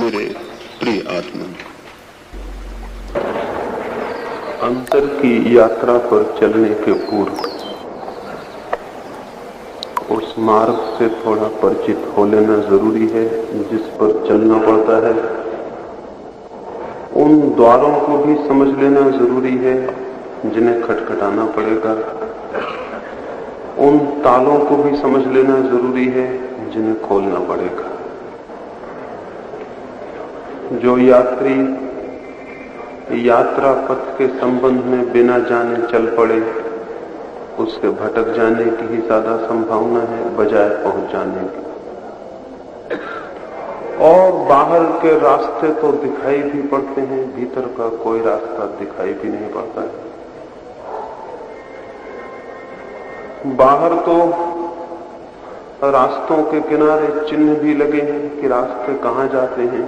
मेरे प्रिय आत्मा, अंतर की यात्रा पर चलने के पूर्व उस मार्ग से थोड़ा परिचित हो लेना जरूरी है जिस पर चलना पड़ता है। उन द्वारों को भी समझ लेना जरूरी है जिन्हें खटखटाना पड़ेगा। उन तालों को भी समझ लेना जरूरी है जिन्हें खोलना पड़ेगा। जो यात्री यात्रा पथ के संबंध में बिना जाने चल पड़े, उसके भटक जाने की ही ज्यादा संभावना है बजाय पहुंच जाने की। और बाहर के रास्ते तो दिखाई भी पड़ते हैं, भीतर का कोई रास्ता दिखाई भी नहीं पड़ता है। बाहर तो रास्तों के किनारे चिन्ह भी लगे हैं कि रास्ते कहां जाते हैं।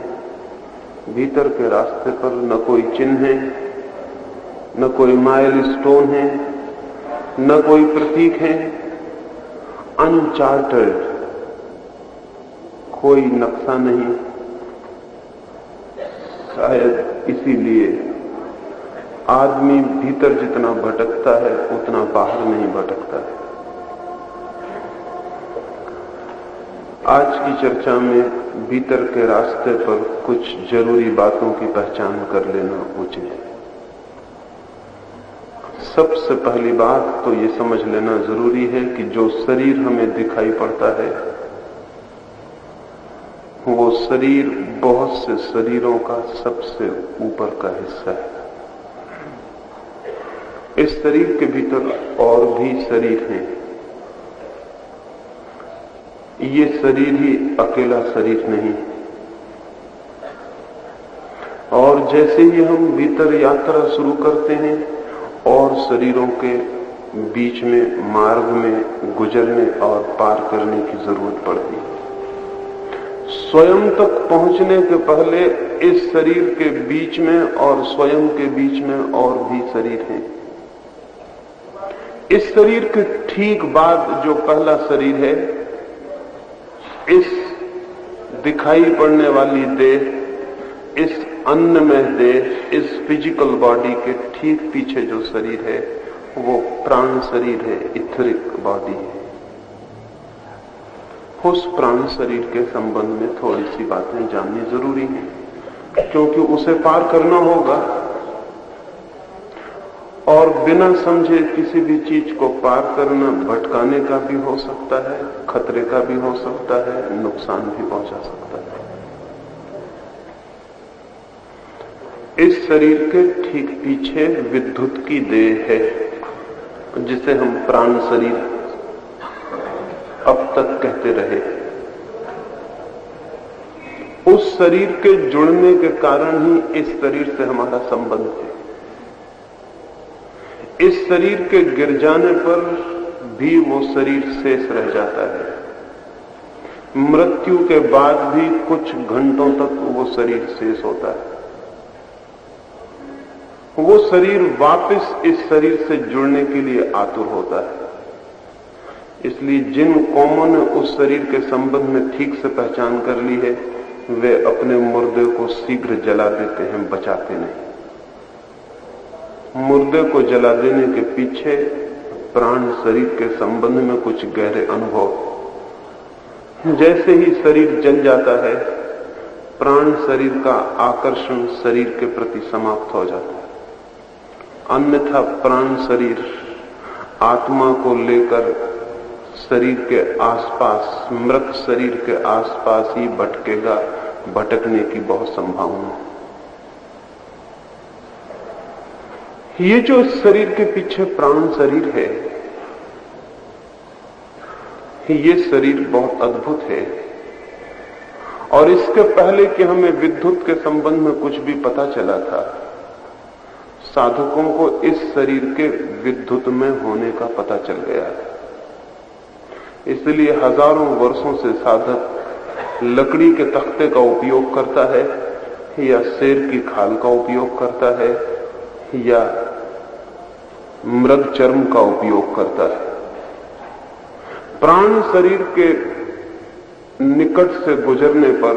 भीतर के रास्ते पर न कोई चिन्ह है, न कोई माइल स्टोन है, न कोई प्रतीक है। अनचार्टर्ड, कोई नक्शा नहीं। शायद इसीलिए आदमी भीतर जितना भटकता है उतना बाहर नहीं भटकता है। आज की चर्चा में भीतर के रास्ते पर कुछ जरूरी बातों की पहचान कर लेना उचित है। सबसे पहली बात तो ये समझ लेना जरूरी है कि जो शरीर हमें दिखाई पड़ता है वो शरीर बहुत से शरीरों का सबसे ऊपर का हिस्सा है। इस शरीर के भीतर और भी शरीर हैं। ये शरीर ही अकेला शरीर नहीं। और जैसे ही हम भीतर यात्रा शुरू करते हैं और शरीरों के बीच में मार्ग में गुजरने और पार करने की जरूरत पड़ती है। स्वयं तक पहुंचने के पहले इस शरीर के बीच में और स्वयं के बीच में और भी शरीर हैं। इस शरीर के ठीक बाद जो पहला शरीर है, इस दिखाई पड़ने वाली देह, इस अन्नमय देह, इस फिजिकल बॉडी के ठीक पीछे जो शरीर है वो प्राण शरीर है, इथरिक बॉडी है। उस प्राण शरीर के संबंध में थोड़ी सी बातें जाननी जरूरी है, क्योंकि उसे पार करना होगा और बिना समझे किसी भी चीज को पार करना भटकाने का भी हो सकता है, खतरे का भी हो सकता है, नुकसान भी पहुंचा सकता है। इस शरीर के ठीक पीछे विद्युत की देह है, जिसे हम प्राण शरीर अब तक कहते रहे। उस शरीर के जुड़ने के कारण ही इस शरीर से हमारा संबंध है। इस शरीर के गिर जाने पर भी वो शरीर शेष रह जाता है। मृत्यु के बाद भी कुछ घंटों तक वो शरीर शेष होता है। वो शरीर वापस इस शरीर से जुड़ने के लिए आतुर होता है। इसलिए जिन कौमों ने उस शरीर के संबंध में ठीक से पहचान कर ली है, वे अपने मुर्दे को शीघ्र जला देते हैं, बचाते नहीं। मुर्दे को जला देने के पीछे प्राण शरीर के संबंध में कुछ गहरे अनुभव। जैसे ही शरीर जल जाता है, प्राण शरीर का आकर्षण शरीर के प्रति समाप्त हो जाता है। अन्यथा प्राण शरीर आत्मा को लेकर शरीर के आसपास, मृत शरीर के आसपास ही भटकेगा। भटकने की बहुत संभावना है। ये जो शरीर के पीछे प्राण शरीर है, ये शरीर बहुत अद्भुत है। और इसके पहले कि हमें विद्युत के संबंध में कुछ भी पता चला था, साधकों को इस शरीर के विद्युत में होने का पता चल गया है। इसलिए हजारों वर्षों से साधक लकड़ी के तख्ते का उपयोग करता है, या शेर की खाल का उपयोग करता है, या मृग चर्म का उपयोग करता है। प्राण शरीर के निकट से गुजरने पर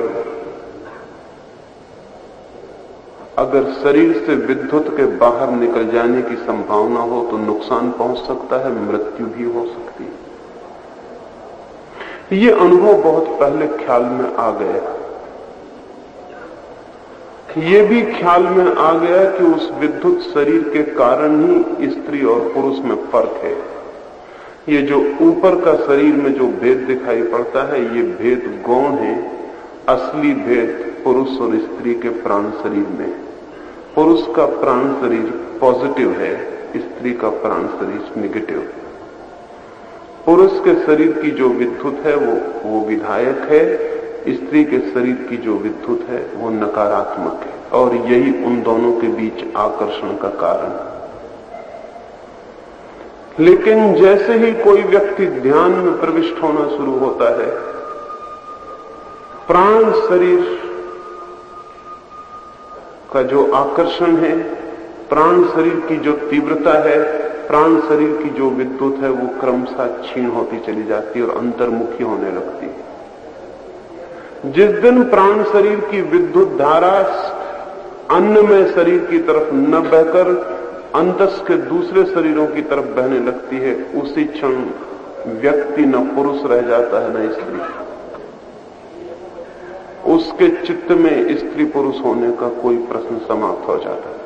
अगर शरीर से विद्युत के बाहर निकल जाने की संभावना हो तो नुकसान पहुंच सकता है, मृत्यु भी हो सकती है। ये अनुभव बहुत पहले ख्याल में आ गया। ये भी ख्याल में आ गया कि उस विद्युत शरीर के कारण ही स्त्री और पुरुष में फर्क है। ये जो ऊपर का शरीर में जो भेद दिखाई पड़ता है, ये भेद गौण है। असली भेद पुरुष और स्त्री के प्राण शरीर में। पुरुष का प्राण शरीर पॉजिटिव है, स्त्री का प्राण शरीर नेगेटिव है। पुरुष के शरीर की जो विद्युत है वो विधायक है, स्त्री के शरीर की जो विद्युत है वो नकारात्मक है, और यही उन दोनों के बीच आकर्षण का कारण है। लेकिन जैसे ही कोई व्यक्ति ध्यान में प्रविष्ट होना शुरू होता है, प्राण शरीर का जो आकर्षण है, प्राण शरीर की जो तीव्रता है, प्राण शरीर की जो विद्युत है, वो क्रमशः क्षीण होती चली जाती है और अंतर्मुखी होने लगती है। जिस दिन प्राण शरीर की विद्युत धारा अन्नमय शरीर की तरफ न बहकर अंतस के दूसरे शरीरों की तरफ बहने लगती है, उसी क्षण व्यक्ति न पुरुष रह जाता है न स्त्री। उसके चित्त में स्त्री पुरुष होने का कोई प्रश्न समाप्त हो जाता है।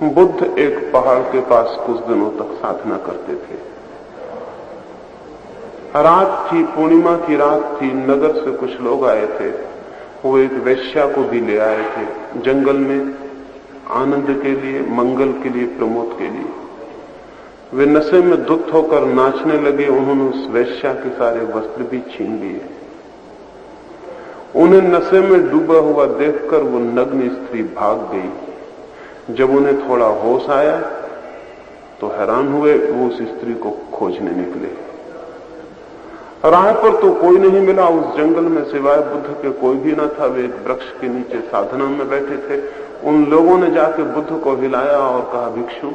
बुद्ध एक पहाड़ के पास कुछ दिनों तक साधना करते थे। रात थी, पूर्णिमा की रात थी। नगर से कुछ लोग आए थे। वो एक वेश्या को भी ले आए थे जंगल में, आनंद के लिए, मंगल के लिए, प्रमोद के लिए। वे नशे में धुत होकर नाचने लगे। उन्होंने उस वेश्या के सारे वस्त्र भी छीन लिए। उन्हें नशे में डूबा हुआ देखकर वो नग्न स्त्री भाग गई। जब उन्हें थोड़ा होश आया तो हैरान हुए। वो उस स्त्री को खोजने निकले। राह पर तो कोई नहीं मिला। उस जंगल में सिवाय बुद्ध के कोई भी न था। वे एक वृक्ष के नीचे साधना में बैठे थे। उन लोगों ने जाके बुद्ध को हिलाया और कहा, भिक्षु,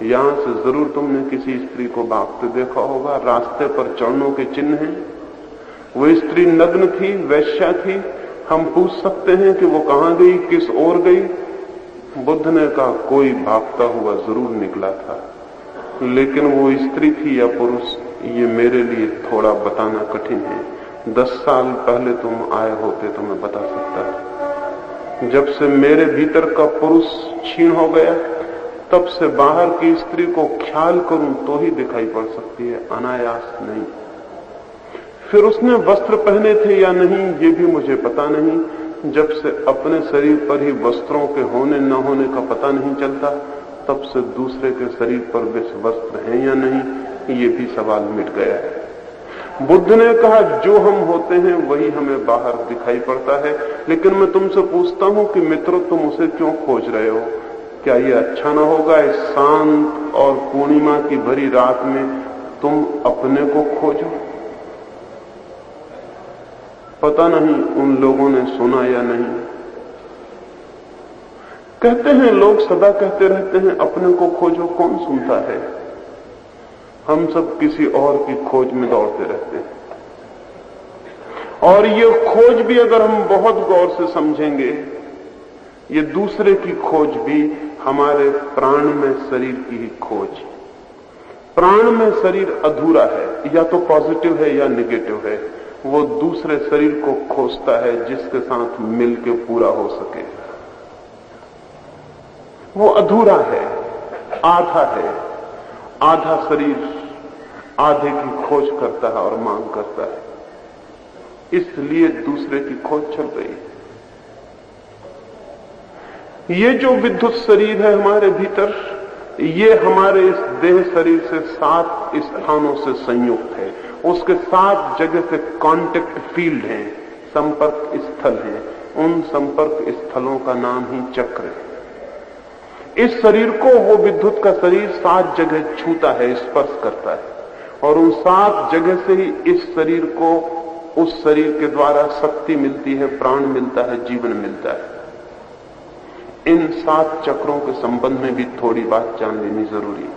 यहां से जरूर तुमने किसी स्त्री को भागते देखा होगा। रास्ते पर चरणों के चिन्ह हैं। वो स्त्री नग्न थी, वेश्या थी। हम पूछ सकते हैं कि वो कहां गई, किस ओर गई? बुद्ध ने कहा, कोई भागता हुआ जरूर निकला था, लेकिन वो स्त्री थी या पुरुष, ये मेरे लिए थोड़ा बताना कठिन है। 10 साल पहले तुम आए होते तो मैं बता सकता। जब से मेरे भीतर का पुरुष क्षीण हो गया, तब से बाहर की स्त्री को ख्याल करूं तो ही दिखाई पड़ सकती है, अनायास नहीं। फिर उसने वस्त्र पहने थे या नहीं, ये भी मुझे पता नहीं। जब से अपने शरीर पर ही वस्त्रों के होने न होने का पता नहीं चलता, तब से दूसरे के शरीर पर वे वस्त्र हैं या नहीं, ये भी सवाल मिट गया है। बुद्ध ने कहा, जो हम होते हैं वही हमें बाहर दिखाई पड़ता है। लेकिन मैं तुमसे पूछता हूं कि मित्रों, तुम उसे क्यों खोज रहे हो? क्या ये अच्छा ना होगा इस शांत और पूर्णिमा की भरी रात में तुम अपने को खोजो? पता नहीं उन लोगों ने सुना या नहीं। कहते हैं लोग, सदा कहते रहते हैं, अपने को खोजो। कौन सुनता है? हम सब किसी और की खोज में दौड़ते रहते हैं। और ये खोज भी अगर हम बहुत गौर से समझेंगे, ये दूसरे की खोज भी हमारे प्राण में शरीर की ही खोज। प्राण में शरीर अधूरा है, या तो पॉजिटिव है या नेगेटिव है। वो दूसरे शरीर को खोजता है जिसके साथ मिलके पूरा हो सके। वो अधूरा है, आधा है। आधा शरीर आधे की खोज करता है और मांग करता है, इसलिए दूसरे की खोज चल रही है। ये जो विद्युत शरीर है हमारे भीतर, ये हमारे इस देह शरीर से 7 स्थानों से संयुक्त है। उसके 7 जगह से कांटेक्ट फील्ड हैं, संपर्क स्थल हैं। उन संपर्क स्थलों का नाम ही चक्र है। इस शरीर को वो विद्युत का शरीर 7 जगह छूता है, स्पर्श करता है, और उन 7 जगह से ही इस शरीर को, उस शरीर के द्वारा शक्ति मिलती है, प्राण मिलता है, जीवन मिलता है। इन 7 चक्रों के संबंध में भी थोड़ी बात जान लेनी जरूरी है,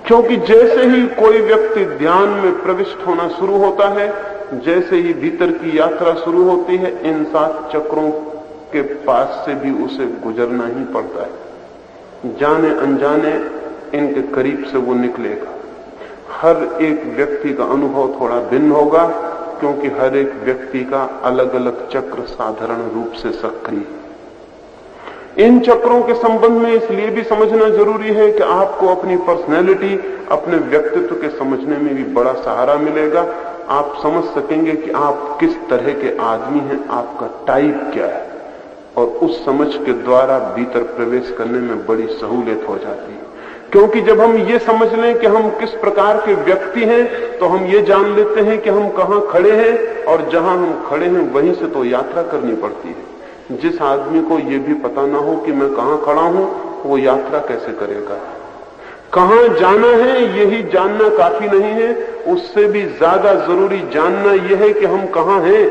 क्योंकि जैसे ही कोई व्यक्ति ध्यान में प्रविष्ट होना शुरू होता है, जैसे ही भीतर की यात्रा शुरू होती है, इन 7 चक्रों के पास से भी उसे गुजरना ही पड़ता है। जाने अनजाने इनके करीब से वो निकलेगा। हर एक व्यक्ति का अनुभव थोड़ा भिन्न होगा, क्योंकि हर एक व्यक्ति का अलग अलग चक्र साधारण रूप से सक्रिय है। इन चक्रों के संबंध में इसलिए भी समझना जरूरी है कि आपको अपनी पर्सनैलिटी, अपने व्यक्तित्व के समझने में भी बड़ा सहारा मिलेगा। आप समझ सकेंगे कि आप किस तरह के आदमी हैं, आपका टाइप क्या है, और उस समझ के द्वारा भीतर प्रवेश करने में बड़ी सहूलियत हो जाती है। क्योंकि जब हम ये समझ लें कि हम किस प्रकार के व्यक्ति हैं, तो हम ये जान लेते हैं कि हम कहां खड़े हैं, और जहां हम खड़े हैं वहीं से तो यात्रा करनी पड़ती है। जिस आदमी को ये भी पता ना हो कि मैं कहां खड़ा हूं, वो यात्रा कैसे करेगा? कहां जाना है यही जानना काफी नहीं है, उससे भी ज्यादा जरूरी जानना यह है कि हम कहां हैं,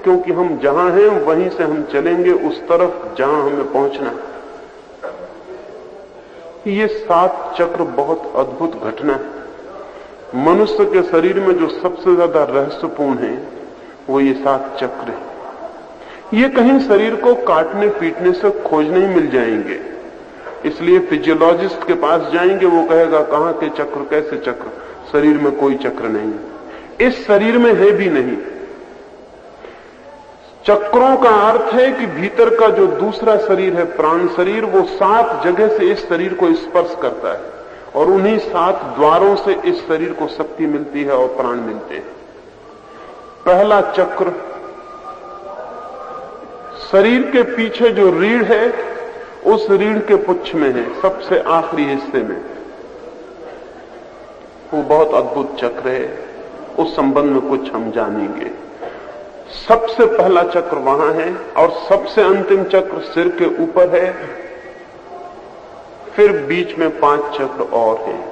क्योंकि हम जहां हैं वहीं से हम चलेंगे उस तरफ जहां हमें पहुंचना है। ये 7 चक्र बहुत अद्भुत घटना है। मनुष्य के शरीर में जो सबसे ज्यादा रहस्यपूर्ण है वो ये 7 चक्र है। ये कहीं शरीर को काटने पीटने से खोजने ही मिल जाएंगे। इसलिए फिजियोलॉजिस्ट के पास जाएंगे, वो कहेगा कहां के चक्र, कैसे चक्र? शरीर में कोई चक्र नहीं, इस शरीर में है भी नहीं। चक्रों का अर्थ है कि भीतर का जो दूसरा शरीर है, प्राण शरीर, वो 7 जगह से इस शरीर को स्पर्श करता है, और उन्हीं 7 द्वारों से इस शरीर को शक्ति मिलती है और प्राण मिलते हैं। पहला चक्र शरीर के पीछे जो रीढ़ है, उस रीढ़ के पुच्छ में है, सबसे आखिरी हिस्से में। वो बहुत अद्भुत चक्र है, उस संबंध में कुछ हम जानेंगे। सबसे पहला चक्र वहां है, और सबसे अंतिम चक्र सिर के ऊपर है। फिर बीच में 5 चक्र और हैं।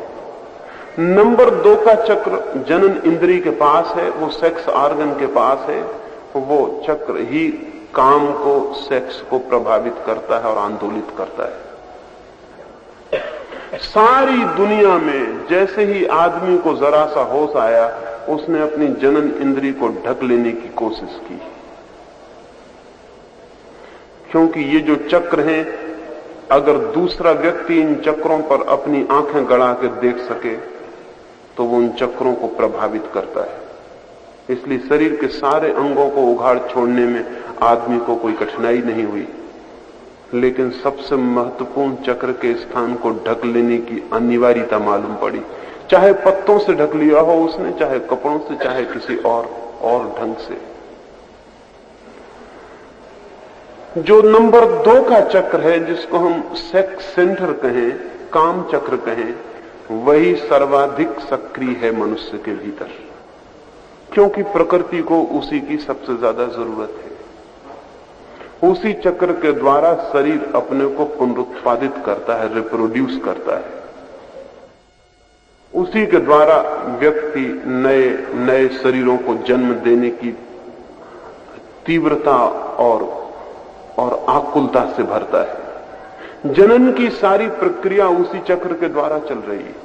नंबर 2 का चक्र जनन इंद्रिय के पास है, वो सेक्स ऑर्गन के पास है। वो चक्र ही काम को, सेक्स को प्रभावित करता है और आंदोलित करता है। सारी दुनिया में जैसे ही आदमी को जरा सा होश आया, उसने अपनी जनन इंद्रिय को ढक लेने की कोशिश की, क्योंकि ये जो चक्र हैं, अगर दूसरा व्यक्ति इन चक्रों पर अपनी आंखें गड़ा के देख सके तो वो उन चक्रों को प्रभावित करता है। इसलिए शरीर के सारे अंगों को उघाड़ छोड़ने में आदमी को कोई कठिनाई नहीं हुई, लेकिन सबसे महत्वपूर्ण चक्र के स्थान को ढक लेने की अनिवार्यता मालूम पड़ी। चाहे पत्तों से ढक लिया हो उसने, चाहे कपड़ों से, चाहे किसी और ढंग से। जो नंबर 2 का चक्र है, जिसको हम सेक्स सेंटर कहें, काम चक्र कहें, वही सर्वाधिक सक्रिय है मनुष्य के भीतर, क्योंकि प्रकृति को उसी की सबसे ज्यादा जरूरत है। उसी चक्र के द्वारा शरीर अपने को पुनरुत्पादित करता है, रिप्रोड्यूस करता है। उसी के द्वारा व्यक्ति नए नए शरीरों को जन्म देने की तीव्रता और आकुलता से भरता है। जनन की सारी प्रक्रिया उसी चक्र के द्वारा चल रही है।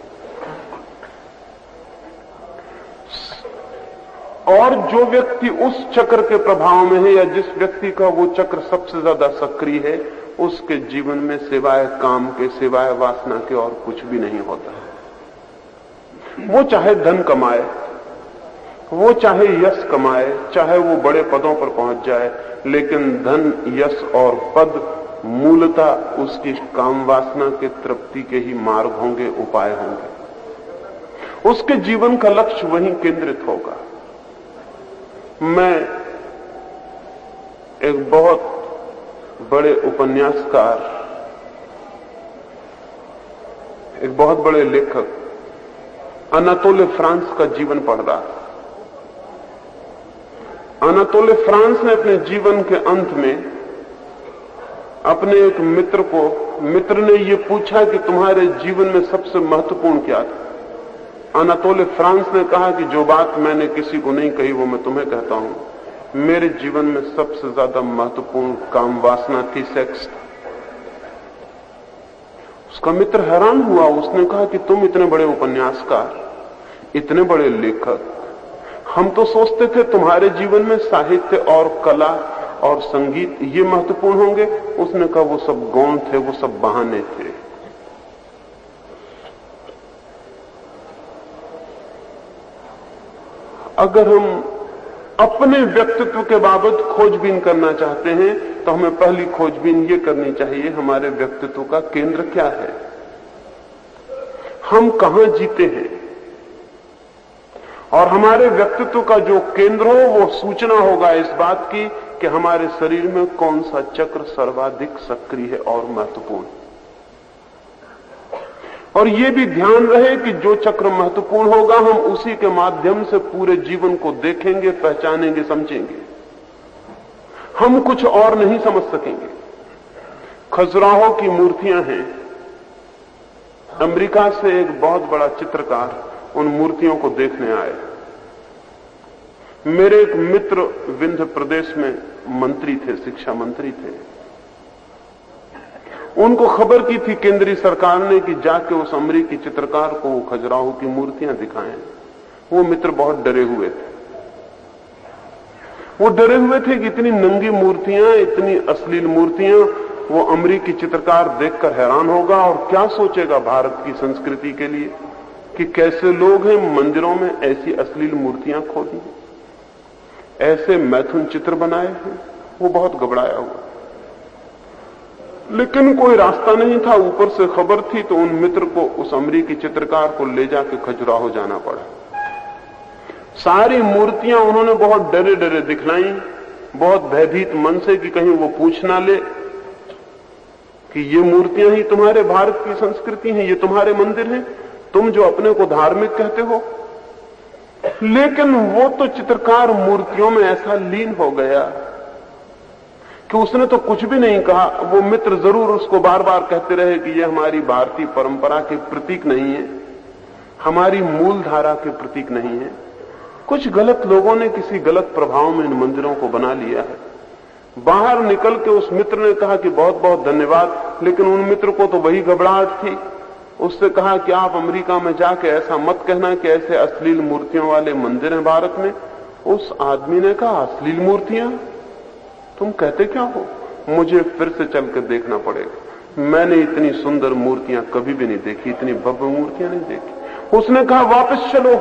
और जो व्यक्ति उस चक्र के प्रभाव में है, या जिस व्यक्ति का वो चक्र सबसे ज्यादा सक्रिय है, उसके जीवन में सिवाय काम के, सिवाय वासना के और कुछ भी नहीं होता। वो चाहे धन कमाए, वो चाहे यश कमाए, चाहे वो बड़े पदों पर पहुंच जाए, लेकिन धन, यश और पद मूलतः उसकी काम वासना के तृप्ति के ही मार्ग होंगे, उपाय होंगे। उसके जीवन का लक्ष्य वहीं केंद्रित होगा। मैं एक बहुत बड़े उपन्यासकार, एक बहुत बड़े लेखक अनातोले फ्रांस का जीवन पढ़ रहा। अनातोले फ्रांस ने अपने जीवन के अंत में अपने एक मित्र ने ये पूछा कि तुम्हारे जीवन में सबसे महत्वपूर्ण क्या था? अनातोले फ्रांस ने कहा कि जो बात मैंने किसी को नहीं कही वो मैं तुम्हें कहता हूं। मेरे जीवन में सबसे ज्यादा महत्वपूर्ण काम वासना थी, सेक्स था। उसका मित्र हैरान हुआ। उसने कहा कि तुम इतने बड़े उपन्यासकार, इतने बड़े लेखक, हम तो सोचते थे तुम्हारे जीवन में साहित्य और कला और संगीत ये महत्वपूर्ण होंगे। उसने कहा वो सब गौण थे, वो सब बहाने थे। अगर हम अपने व्यक्तित्व के बाबत खोजबीन करना चाहते हैं तो हमें पहली खोजबीन ये करनी चाहिए, हमारे व्यक्तित्व का केंद्र क्या है, हम कहां जीते हैं। और हमारे व्यक्तित्व का जो केंद्र हो वो सूचना होगा इस बात की कि हमारे शरीर में कौन सा चक्र सर्वाधिक सक्रिय है और महत्वपूर्ण। और ये भी ध्यान रहे कि जो चक्र महत्वपूर्ण होगा हम उसी के माध्यम से पूरे जीवन को देखेंगे, पहचानेंगे, समझेंगे। हम कुछ और नहीं समझ सकेंगे। खजुराहो की मूर्तियां हैं। अमेरिका से एक बहुत बड़ा चित्रकार उन मूर्तियों को देखने आए। मेरे एक मित्र विंध्य प्रदेश में मंत्री थे, शिक्षा मंत्री थे। उनको खबर की थी केंद्रीय सरकार ने कि जाके उस अमेरिकी चित्रकार को वो खजुराहो की मूर्तियां दिखाएं। वो मित्र बहुत डरे हुए थे। वो डरे हुए थे कि इतनी नंगी मूर्तियां, इतनी अश्लील मूर्तियां, वो अमेरिकी चित्रकार देखकर हैरान होगा और क्या सोचेगा भारत की संस्कृति के लिए कि कैसे लोग हैं मंदिरों में ऐसी अश्लील मूर्तियां खोदी, ऐसे मैथुन चित्र बनाए हैं। वो बहुत घबराया हुआ, लेकिन कोई रास्ता नहीं था। ऊपर से खबर थी तो उन मित्र को, उस अमेरिकी चित्रकार को ले जाके खजुराहो जाना पड़ा। सारी मूर्तियां उन्होंने बहुत डरे डरे दिखलाई, बहुत भयभीत मन से कि कहीं वो पूछ ना ले कि ये मूर्तियां ही तुम्हारे भारत की संस्कृति हैं, ये तुम्हारे मंदिर हैं, तुम जो अपने को धार्मिक कहते हो। लेकिन वो तो चित्रकार मूर्तियों में ऐसा लीन हो गया कि उसने तो कुछ भी नहीं कहा। वो मित्र जरूर उसको बार बार कहते रहे कि ये हमारी भारतीय परंपरा के प्रतीक नहीं है, हमारी मूल धारा के प्रतीक नहीं है। कुछ गलत लोगों ने किसी गलत प्रभाव में इन मंदिरों को बना लिया है। बाहर निकल के उस मित्र ने कहा कि बहुत बहुत धन्यवाद, लेकिन उन मित्र को तो वही घबराहट थी। उससे कहा कि आप अमेरिका में जाके ऐसा मत कहना कि ऐसे अश्लील मूर्तियों वाले मंदिर हैं भारत में। उस आदमी ने कहा, अश्लील मूर्तियां? तुम कहते क्या हो? मुझे फिर से चल कर देखना पड़ेगा। मैंने इतनी सुंदर मूर्तियां कभी भी नहीं देखी, इतनी भव्य मूर्तियां नहीं देखी। उसने कहा, वापस चलो,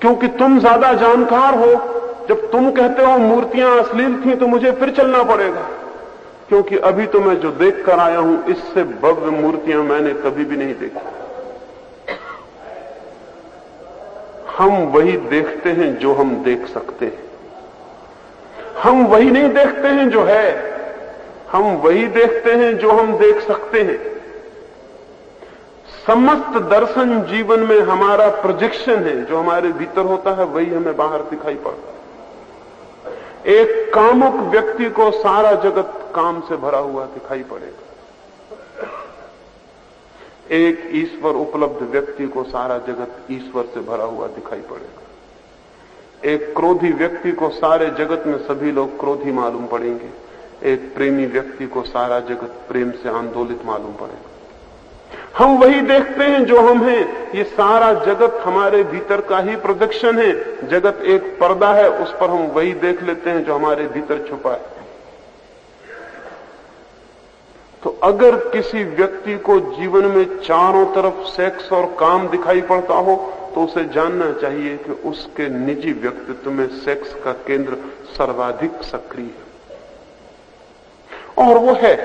क्योंकि तुम ज्यादा जानकार हो। जब तुम कहते हो मूर्तियां अश्लील थी तो मुझे फिर चलना पड़ेगा, क्योंकि अभी तो मैं जो देख कर आया हूं इससे भव्य मूर्तियां मैंने कभी भी नहीं देखी। हम वही देखते हैं जो हम देख सकते हैं। हम वही नहीं देखते हैं जो है, हम वही देखते हैं जो हम देख सकते हैं। समस्त दर्शन जीवन में हमारा प्रोजेक्शन है। जो हमारे भीतर होता है वही हमें बाहर दिखाई पड़ता है। एक कामुक व्यक्ति को सारा जगत काम से भरा हुआ दिखाई पड़ेगा। एक ईश्वर उपलब्ध व्यक्ति को सारा जगत ईश्वर से भरा हुआ दिखाई पड़ेगा। एक क्रोधी व्यक्ति को सारे जगत में सभी लोग क्रोधी मालूम पड़ेंगे। एक प्रेमी व्यक्ति को सारा जगत प्रेम से आंदोलित मालूम पड़ेगा। हम वही देखते हैं जो हम हैं। ये सारा जगत हमारे भीतर का ही प्रोजेक्शन है। जगत एक पर्दा है, उस पर हम वही देख लेते हैं जो हमारे भीतर छुपा है। तो अगर किसी व्यक्ति को जीवन में चारों तरफ सेक्स और काम दिखाई पड़ता हो तो उसे जानना चाहिए कि उसके निजी व्यक्तित्व में सेक्स का केंद्र सर्वाधिक सक्रिय है। और वो है,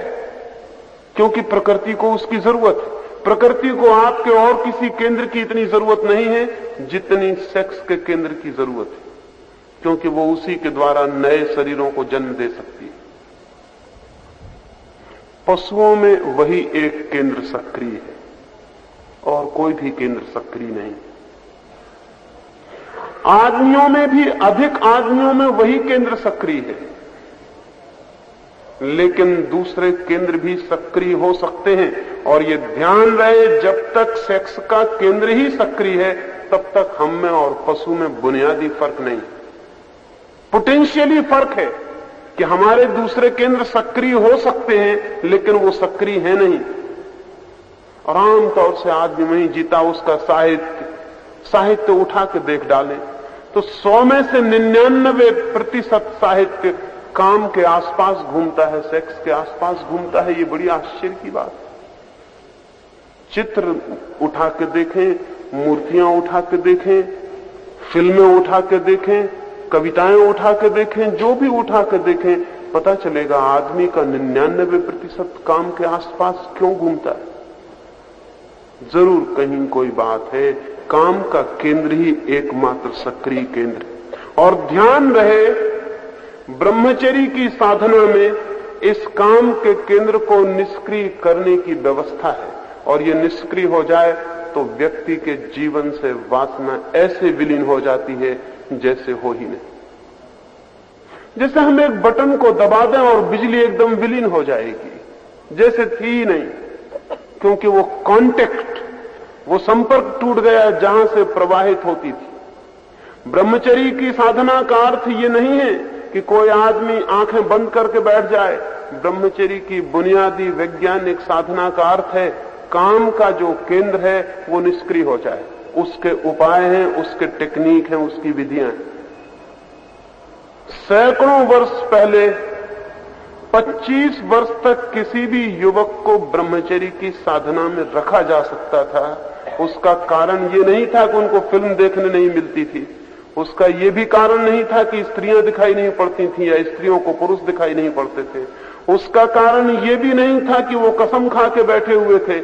क्योंकि प्रकृति को उसकी जरूरत है। प्रकृति को आपके और किसी केंद्र की इतनी जरूरत नहीं है जितनी सेक्स के केंद्र की जरूरत है, क्योंकि वो उसी के द्वारा नए शरीरों को जन्म दे सकती है। पशुओं में वही एक केंद्र सक्रिय है और कोई भी केंद्र सक्रिय नहीं। आदमियों में भी अधिक आदमियों में वही केंद्र सक्रिय है, लेकिन दूसरे केंद्र भी सक्रिय हो सकते हैं। और ये ध्यान रहे, जब तक सेक्स का केंद्र ही सक्रिय है तब तक हम में और पशु में बुनियादी फर्क नहीं। पोटेंशियली फर्क है कि हमारे दूसरे केंद्र सक्रिय हो सकते हैं लेकिन वो सक्रिय है नहीं। और आमतौर से आदमी वहीं जीता उसका साहित्य उठा के देख डालें तो 100 में से 99% साहित्य काम के आसपास घूमता है, सेक्स के आसपास घूमता है। ये बड़ी आश्चर्य की बात है। चित्र उठा के देखें, मूर्तियां उठा के देखें, फिल्में उठा के देखें, कविताएं उठा के देखें, जो भी उठा के देखें, पता चलेगा आदमी का 99% काम के आसपास क्यों घूमता है। जरूर कहीं कोई बात है। काम का केंद्र ही एकमात्र सक्रिय केंद्र है। और ध्यान रहे, ब्रह्मचर्य की साधना में इस काम के केंद्र को निष्क्रिय करने की व्यवस्था है। और ये निष्क्रिय हो जाए तो व्यक्ति के जीवन से वासना ऐसे विलीन हो जाती है जैसे हो ही नहीं। जैसे हम एक बटन को दबा दें और बिजली एकदम विलीन हो जाएगी, जैसे थी ही नहीं, क्योंकि वो कांटेक्ट, वो संपर्क टूट गया जहां से प्रवाहित होती थी। ब्रह्मचर्य की साधना का अर्थ ये नहीं है कि कोई आदमी आंखें बंद करके बैठ जाए। ब्रह्मचर्य की बुनियादी वैज्ञानिक साधना का अर्थ है काम का जो केंद्र है वो निष्क्रिय हो जाए। उसके उपाय हैं, उसके टेक्निक हैं, उसकी विधियां हैं। सैकड़ों वर्ष पहले 25 वर्ष तक किसी भी युवक को ब्रह्मचर्य की साधना में रखा जा सकता था। उसका कारण ये नहीं था कि उनको फिल्म देखने नहीं मिलती थी, उसका ये भी कारण नहीं था कि स्त्रियां दिखाई नहीं पड़ती थी या स्त्रियों को पुरुष दिखाई नहीं पड़ते थे, उसका कारण ये भी नहीं था कि वो कसम खा के बैठे हुए थे।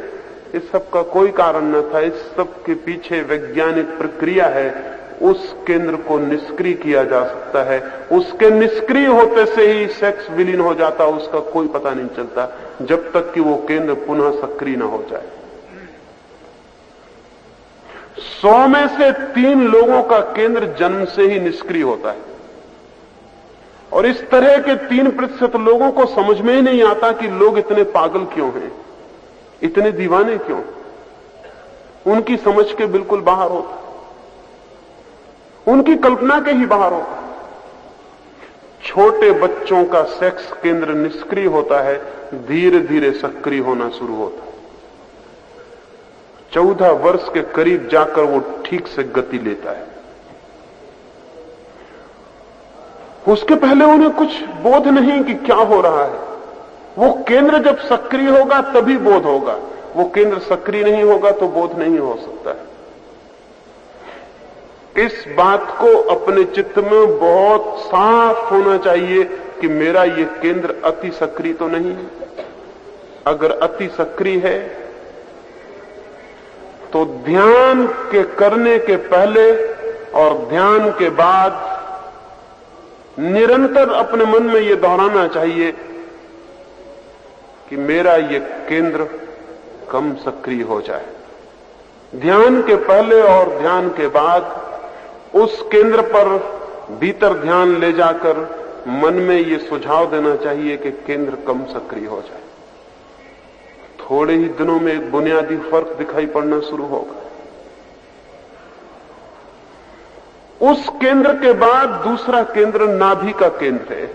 इस सब का कोई कारण न था। इस सब के पीछे वैज्ञानिक प्रक्रिया है। उस केंद्र को निष्क्रिय किया जा सकता है। उसके निष्क्रिय होते से ही सेक्स विलीन हो जाता, उसका कोई पता नहीं चलता जब तक कि वो केंद्र पुनः सक्रिय न हो जाए। 100 में से 3 लोगों का केंद्र जन्म से ही निष्क्रिय होता है। और इस तरह के 3% लोगों को समझ में ही नहीं आता कि लोग इतने पागल क्यों हैं, इतने दीवाने क्यों। उनकी समझ के बिल्कुल बाहर होता, उनकी कल्पना के ही बाहर होता। छोटे बच्चों का सेक्स केंद्र निष्क्रिय होता है, धीरे धीरे सक्रिय होना शुरू होता है। 14 वर्ष के करीब जाकर वो ठीक से गति लेता है। उसके पहले उन्हें कुछ बोध नहीं कि क्या हो रहा है। वो केंद्र जब सक्रिय होगा तभी बोध होगा, वो केंद्र सक्रिय नहीं होगा तो बोध नहीं हो सकता है। इस बात को अपने चित्त में बहुत साफ होना चाहिए कि मेरा ये केंद्र अति सक्रिय तो नहीं है। अगर अति सक्रिय है तो ध्यान के करने के पहले और ध्यान के बाद निरंतर अपने मन में यह दोहराना चाहिए कि मेरा ये केंद्र कम सक्रिय हो जाए। ध्यान के पहले और ध्यान के बाद उस केंद्र पर भीतर ध्यान ले जाकर मन में ये सुझाव देना चाहिए कि केंद्र कम सक्रिय हो जाए। थोड़े ही दिनों में एक बुनियादी फर्क दिखाई पड़ना शुरू होगा। उस केंद्र के बाद दूसरा केंद्र नाभि का केंद्र है।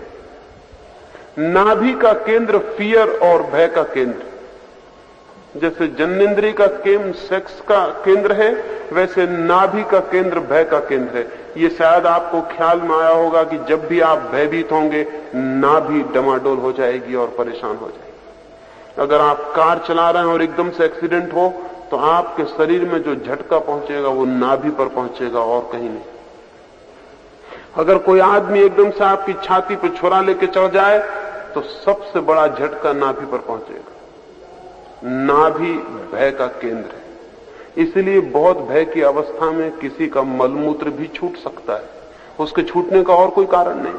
नाभि का केंद्र फियर और भय का केंद्र। जैसे जन्नेन्द्रिय का केंद्र सेक्स का केंद्र है, वैसे नाभि का केंद्र भय का केंद्र है। ये शायद आपको ख्याल में आया होगा कि जब भी आप भयभीत होंगे नाभि डमाडोल हो जाएगी और परेशान हो जाएगी। अगर आप कार चला रहे हैं और एकदम से एक्सीडेंट हो तो आपके शरीर में जो झटका पहुंचेगा वो नाभि पर पहुंचेगा और कहीं नहीं। अगर कोई आदमी एकदम से आपकी छाती पर छुरा लेके चढ़ जाए तो सबसे बड़ा झटका नाभि पर पहुंचेगा। नाभि भय का केंद्र है। इसलिए बहुत भय की अवस्था में किसी का मलमूत्र भी छूट सकता है, उसके छूटने का और कोई कारण नहीं।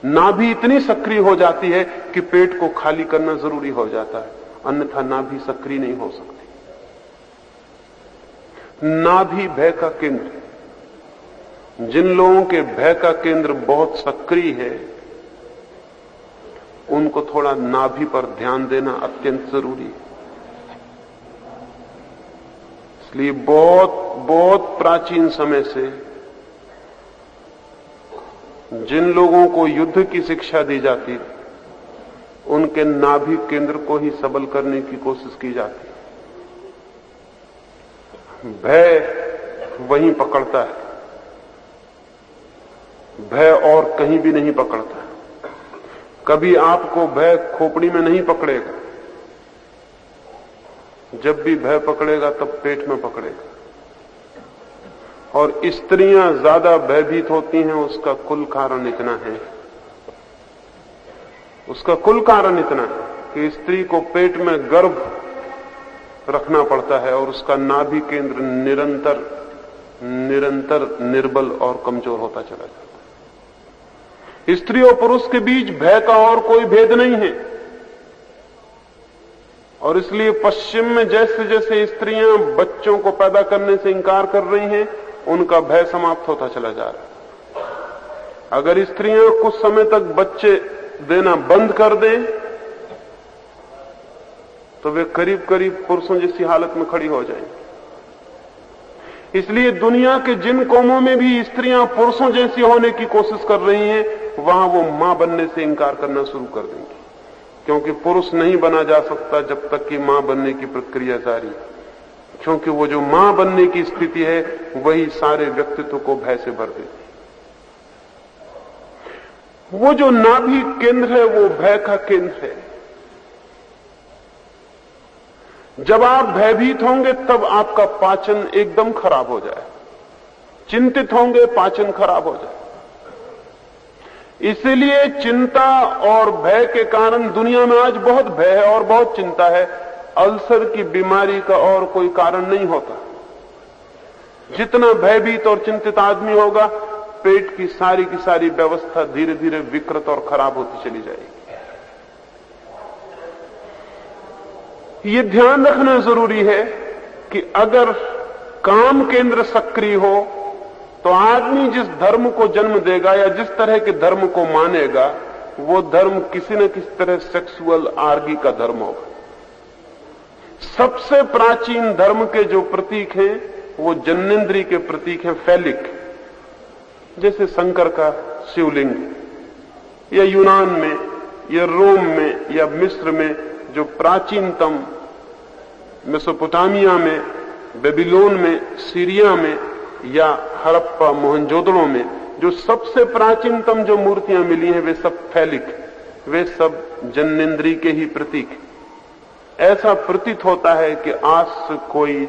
नाभि इतनी सक्रिय हो जाती है कि पेट को खाली करना जरूरी हो जाता है, अन्यथा नाभि सक्रिय नहीं हो सकती। नाभि भय का केंद्र। जिन लोगों के भय का केंद्र बहुत सक्रिय है उनको थोड़ा नाभि पर ध्यान देना अत्यंत जरूरी है। इसलिए बहुत बहुत प्राचीन समय से जिन लोगों को युद्ध की शिक्षा दी जाती उनके नाभि केंद्र को ही सबल करने की कोशिश की जाती। भय वहीं पकड़ता है, भय और कहीं भी नहीं पकड़ता। कभी आपको भय खोपड़ी में नहीं पकड़ेगा, जब भी भय पकड़ेगा तब पेट में पकड़ेगा। और स्त्रियां ज्यादा भयभीत होती हैं, उसका कुल कारण इतना है, उसका कुल कारण इतना है कि स्त्री को पेट में गर्भ रखना पड़ता है और उसका नाभि केंद्र निरंतर निर्बल और कमजोर होता चला जाता है। स्त्री और पुरुष के बीच भय का और कोई भेद नहीं है। और इसलिए पश्चिम में जैसे जैसे स्त्रियां बच्चों को पैदा करने से इंकार कर रही हैं, उनका भय समाप्त होता चला जा रहा है। अगर स्त्रियां कुछ समय तक बच्चे देना बंद कर दें तो वे करीब करीब पुरुषों जैसी हालत में खड़ी हो जाएंगी। इसलिए दुनिया के जिन कौमों में भी स्त्रियां पुरुषों जैसी होने की कोशिश कर रही हैं, वहां वो मां बनने से इंकार करना शुरू कर देंगी, क्योंकि पुरुष नहीं बना जा सकता जब तक कि मां बनने की प्रक्रिया जारी है। क्योंकि वो जो मां बनने की स्थिति है वही सारे व्यक्तित्व को भय से भर देती है। वो जो नाभि केंद्र है वो भय का केंद्र है। जब आप भयभीत होंगे तब आपका पाचन एकदम खराब हो जाए, चिंतित होंगे पाचन खराब हो जाए। इसलिए चिंता और भय के कारण दुनिया में आज बहुत भय है और बहुत चिंता है। अल्सर की बीमारी का और कोई कारण नहीं होता। जितना भयभीत और चिंतित आदमी होगा, पेट की सारी व्यवस्था धीरे धीरे विकृत और खराब होती चली जाएगी। ये ध्यान रखना जरूरी है कि अगर काम केंद्र सक्रिय हो तो आदमी जिस धर्म को जन्म देगा या जिस तरह के धर्म को मानेगा, वो धर्म किसी न किसी तरह सेक्सुअल आर्गी का धर्म होगा। सबसे प्राचीन धर्म के जो प्रतीक हैं वो जन्नेन्द्रिय के प्रतीक हैं, फैलिक। जैसे शंकर का शिवलिंग, या यूनान में या रोम में या मिस्र में जो प्राचीनतम, मेसोपोटामिया में, बेबीलोन में, सीरिया में या हड़प्पा मोहनजोदड़ो में जो सबसे प्राचीनतम जो मूर्तियां मिली हैं वे सब फैलिक, वे सब जन्नेन्द्रिय के ही प्रतीक। ऐसा प्रतीत होता है कि आज से कोई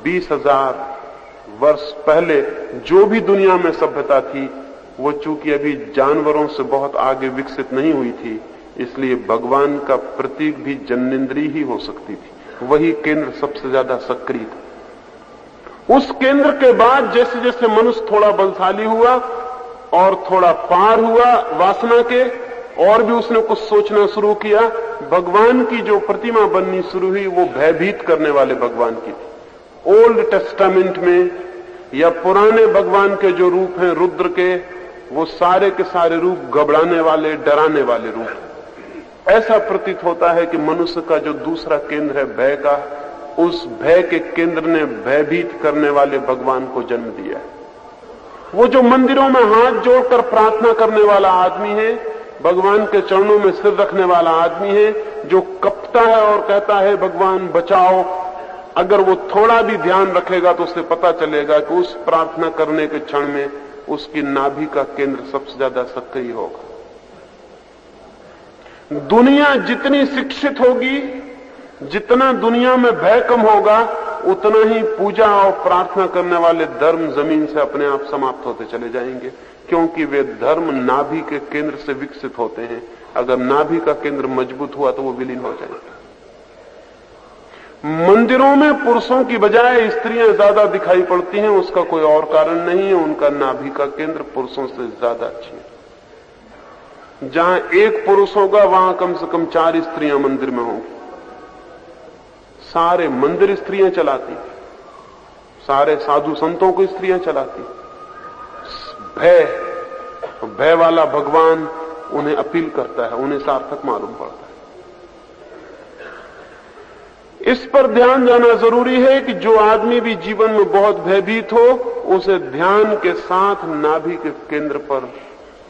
20,000 वर्ष पहले जो भी दुनिया में सभ्यता थी वो चूंकि अभी जानवरों से बहुत आगे विकसित नहीं हुई थी, इसलिए भगवान का प्रतीक भी जन्नेन्द्रिय ही हो सकती थी। वही केंद्र सबसे ज्यादा सक्रिय था। उस केंद्र के बाद जैसे जैसे मनुष्य थोड़ा बलशाली हुआ और थोड़ा पार हुआ वासना के, और भी उसने कुछ सोचना शुरू किया, भगवान की जो प्रतिमा बननी शुरू हुई वो भयभीत करने वाले भगवान की थी। ओल्ड टेस्टामेंट में या पुराने भगवान के जो रूप हैं रुद्र के, वो सारे के सारे रूप घबराने वाले, डराने वाले रूप। ऐसा प्रतीत होता है कि मनुष्य का जो दूसरा केंद्र है भय का, उस भय के केंद्र ने भयभीत करने वाले भगवान को जन्म दिया है। वो जो मंदिरों में हाथ जोड़कर प्रार्थना करने वाला आदमी है, भगवान के चरणों में सिर रखने वाला आदमी है, जो कपता है और कहता है भगवान बचाओ, अगर वो थोड़ा भी ध्यान रखेगा तो उसे पता चलेगा कि उस प्रार्थना करने के क्षण में उसकी नाभि का केंद्र सबसे ज्यादा सक्रिय होगा। दुनिया जितनी शिक्षित होगी, जितना दुनिया में भय कम होगा, उतना ही पूजा और प्रार्थना करने वाले धर्म जमीन से अपने आप समाप्त होते चले जाएंगे, क्योंकि वे धर्म नाभि के केंद्र से विकसित होते हैं। अगर नाभि का केंद्र मजबूत हुआ तो वो विलीन हो जाएगा। मंदिरों में पुरुषों की बजाय स्त्रियां ज्यादा दिखाई पड़ती हैं, उसका कोई और कारण नहीं है, उनका नाभि का केंद्र पुरुषों से ज्यादा अच्छी है। जहां एक पुरुष होगा वहां कम से कम 4 स्त्रियां मंदिर में होंगी। सारे मंदिर स्त्रियां चलाती, सारे साधु संतों को स्त्रियां चलाती। भय वाला भगवान उन्हें अपील करता है, उन्हें सार्थक मालूम पड़ता है। इस पर ध्यान देना जरूरी है कि जो आदमी भी जीवन में बहुत भयभीत हो, उसे ध्यान के साथ नाभि के केंद्र पर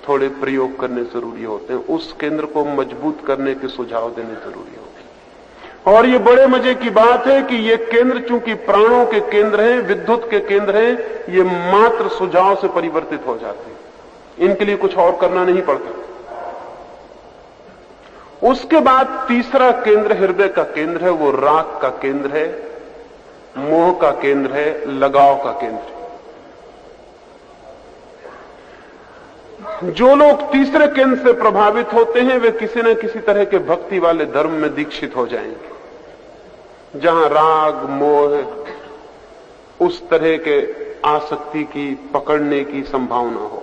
थोड़े प्रयोग करने जरूरी होते हैं। उस केंद्र को मजबूत करने के सुझाव देने जरूरी होते हैं। और ये बड़े मजे की बात है कि ये केंद्र चूंकि प्राणों के केंद्र हैं, विद्युत के केंद्र हैं, ये मात्र सुझाव से परिवर्तित हो जाते हैं। इनके लिए कुछ और करना नहीं पड़ता। उसके बाद तीसरा केंद्र हृदय का केंद्र है, वो राग का केंद्र है, मोह का केंद्र है, लगाव का केंद्र है। जो लोग तीसरे केंद्र से प्रभावित होते हैं वे किसी न किसी तरह के भक्ति वाले धर्म में दीक्षित हो जाएंगे, जहां राग मोह उस तरह के आसक्ति की पकड़ने की संभावना हो।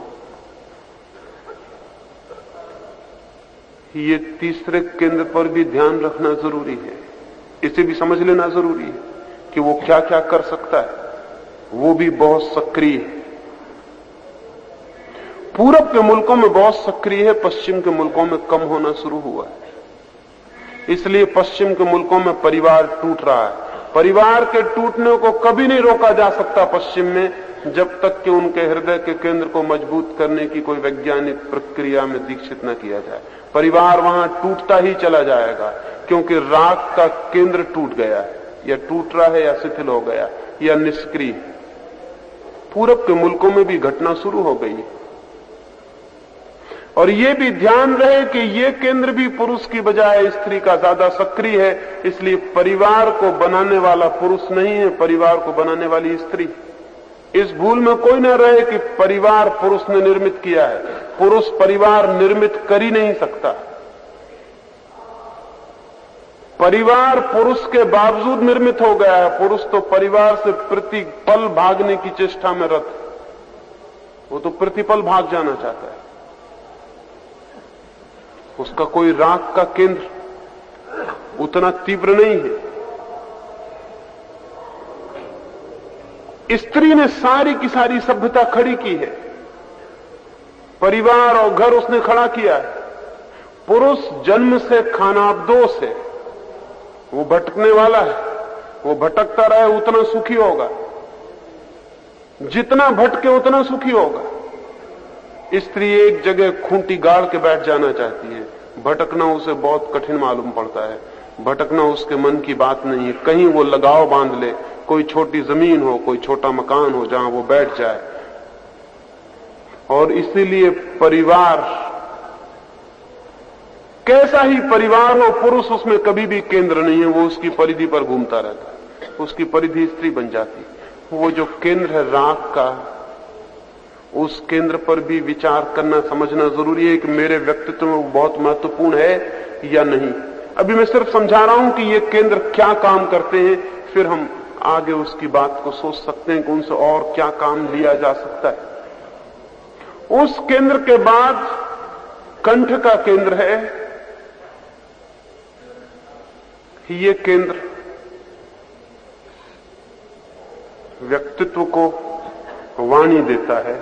ये तीसरे केंद्र पर भी ध्यान रखना जरूरी है, इसे भी समझ लेना जरूरी है कि वो क्या क्या कर सकता है, वो भी बहुत सक्रिय है। पूरब के मुल्कों में बहुत सक्रिय है, पश्चिम के मुल्कों में कम होना शुरू हुआ है। इसलिए पश्चिम के मुल्कों में परिवार टूट रहा है। परिवार के टूटने को कभी नहीं रोका जा सकता पश्चिम में, जब तक कि उनके हृदय के केंद्र को मजबूत करने की कोई वैज्ञानिक प्रक्रिया में दीक्षित न किया जाए। परिवार वहां टूटता ही चला जाएगा, क्योंकि राग का केंद्र टूट गया है, या टूट रहा है, या शिथिल हो गया, या निष्क्रिय। पूरब के मुल्कों में भी घटना शुरू हो गई है। और ये भी ध्यान रहे कि ये केंद्र भी पुरुष की बजाय स्त्री का ज्यादा सक्रिय है, इसलिए परिवार को बनाने वाला पुरुष नहीं है, परिवार को बनाने वाली स्त्री। इस भूल में कोई न रहे कि परिवार पुरुष ने निर्मित किया है। पुरुष परिवार निर्मित कर ही नहीं सकता। परिवार पुरुष के बावजूद निर्मित हो गया है। पुरुष तो परिवार से प्रति पल भागने की चेष्टा में रत है, वो तो प्रतिपल भाग जाना चाहता है। उसका कोई राग का केंद्र उतना तीव्र नहीं है। स्त्री ने सारी की सारी सभ्यता खड़ी की है, परिवार और घर उसने खड़ा किया है। पुरुष जन्म से खानाबदोश है, वो भटकने वाला है, वो भटकता रहे उतना सुखी होगा, जितना भटके उतना सुखी होगा। स्त्री एक जगह खूंटी गाड़ के बैठ जाना चाहती है, भटकना उसे बहुत कठिन मालूम पड़ता है। भटकना उसके मन की बात नहीं है। कहीं वो लगाव बांध ले, कोई छोटी जमीन हो, कोई छोटा मकान हो जहां वो बैठ जाए। और इसीलिए परिवार, कैसा ही परिवार हो, पुरुष उसमें कभी भी केंद्र नहीं है, वो उसकी परिधि पर घूमता रहता है, उसकी परिधि स्त्री बन जाती। वो जो केंद्र है राग का, उस केंद्र पर भी विचार करना समझना जरूरी है कि मेरे व्यक्तित्व में वो बहुत महत्वपूर्ण है या नहीं। अभी मैं सिर्फ समझा रहा हूं कि ये केंद्र क्या काम करते हैं, फिर हम आगे उसकी बात को सोच सकते हैं कि उनसे और क्या काम लिया जा सकता है। उस केंद्र के बाद कंठ का केंद्र है। ये केंद्र व्यक्तित्व को वाणी देता है,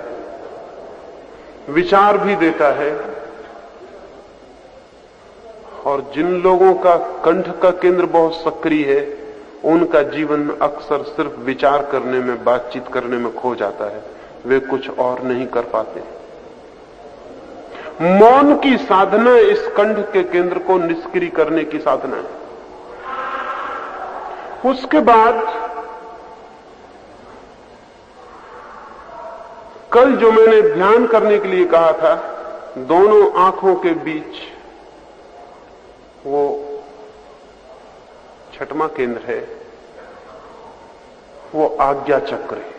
विचार भी देता है। और जिन लोगों का कंठ का केंद्र बहुत सक्रिय है, उनका जीवन अक्सर सिर्फ विचार करने में, बातचीत करने में खो जाता है, वे कुछ और नहीं कर पाते। मौन की साधना इस कंठ के केंद्र को निष्क्रिय करने की साधना है। उसके बाद कल जो मैंने ध्यान करने के लिए कहा था, दोनों आंखों के बीच वो छठवां केंद्र है, वो आज्ञा चक्र है।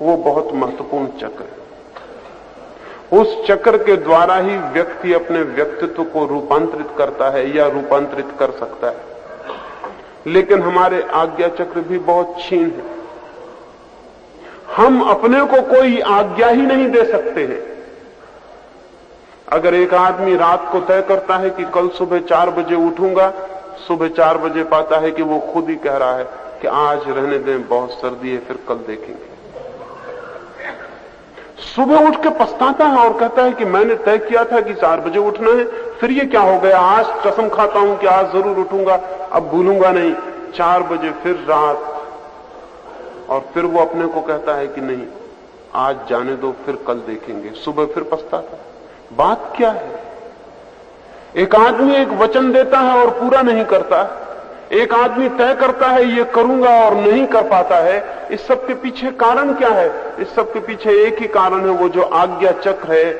वो बहुत महत्वपूर्ण चक्र है। उस चक्र के द्वारा ही व्यक्ति अपने व्यक्तित्व को रूपांतरित करता है या रूपांतरित कर सकता है। लेकिन हमारे आज्ञा चक्र भी बहुत क्षीण है। हम अपने को कोई आज्ञा ही नहीं दे सकते हैं। अगर एक आदमी रात को तय करता है कि कल सुबह 4 बजे उठूंगा, सुबह 4 बजे पाता है कि वो खुद ही कह रहा है कि आज रहने दें, बहुत सर्दी है, फिर कल देखेंगे। सुबह उठ के पछताता है और कहता है कि मैंने तय किया था कि 4 बजे उठना है, फिर ये क्या हो गया, आज कसम खाता हूं कि आज जरूर उठूंगा, अब भूलूंगा नहीं। 4 बजे फिर रात, और फिर वो अपने को कहता है कि नहीं, आज जाने दो, फिर कल देखेंगे। सुबह फिर पछताता है। बात क्या है? एक आदमी एक वचन देता है और पूरा नहीं करता, एक आदमी तय करता है ये करूंगा और नहीं कर पाता है। इस सब के पीछे कारण क्या है? इस सब के पीछे एक ही कारण है, वो जो आज्ञा चक्र है,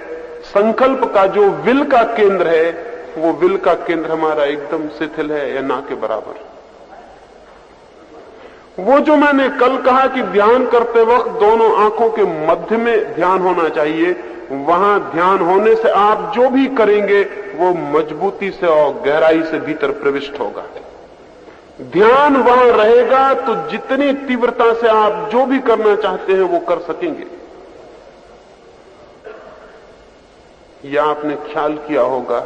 संकल्प का जो विल का केंद्र है, वो विल का केंद्र हमारा एकदम शिथिल है या ना के बराबर। वो जो मैंने कल कहा कि ध्यान करते वक्त दोनों आंखों के मध्य में ध्यान होना चाहिए, वहां ध्यान होने से आप जो भी करेंगे वो मजबूती से और गहराई से भीतर प्रविष्ट होगा। ध्यान वहां रहेगा तो जितनी तीव्रता से आप जो भी करना चाहते हैं वो कर सकेंगे। या आपने ख्याल किया होगा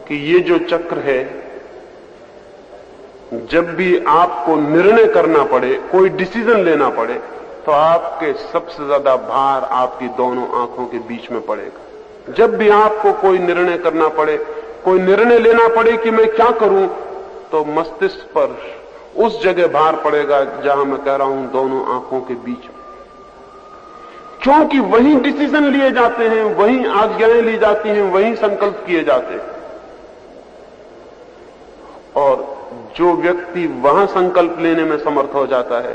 कि ये जो चक्र है, जब भी आपको निर्णय करना पड़े, कोई डिसीजन लेना पड़े, तो आपके सबसे ज्यादा भार आपकी दोनों आंखों के बीच में पड़ेगा। जब भी आपको कोई निर्णय करना पड़े, कोई निर्णय लेना पड़े कि मैं क्या करूं, तो मस्तिष्क पर उस जगह भार पड़ेगा जहां मैं कह रहा हूं दोनों आंखों के बीच में। क्योंकि वहीं डिसीजन लिए जाते हैं, वहीं आज्ञाएं ली जाती हैं, वहीं संकल्प किए जाते हैं। और जो व्यक्ति वहां संकल्प लेने में समर्थ हो जाता है,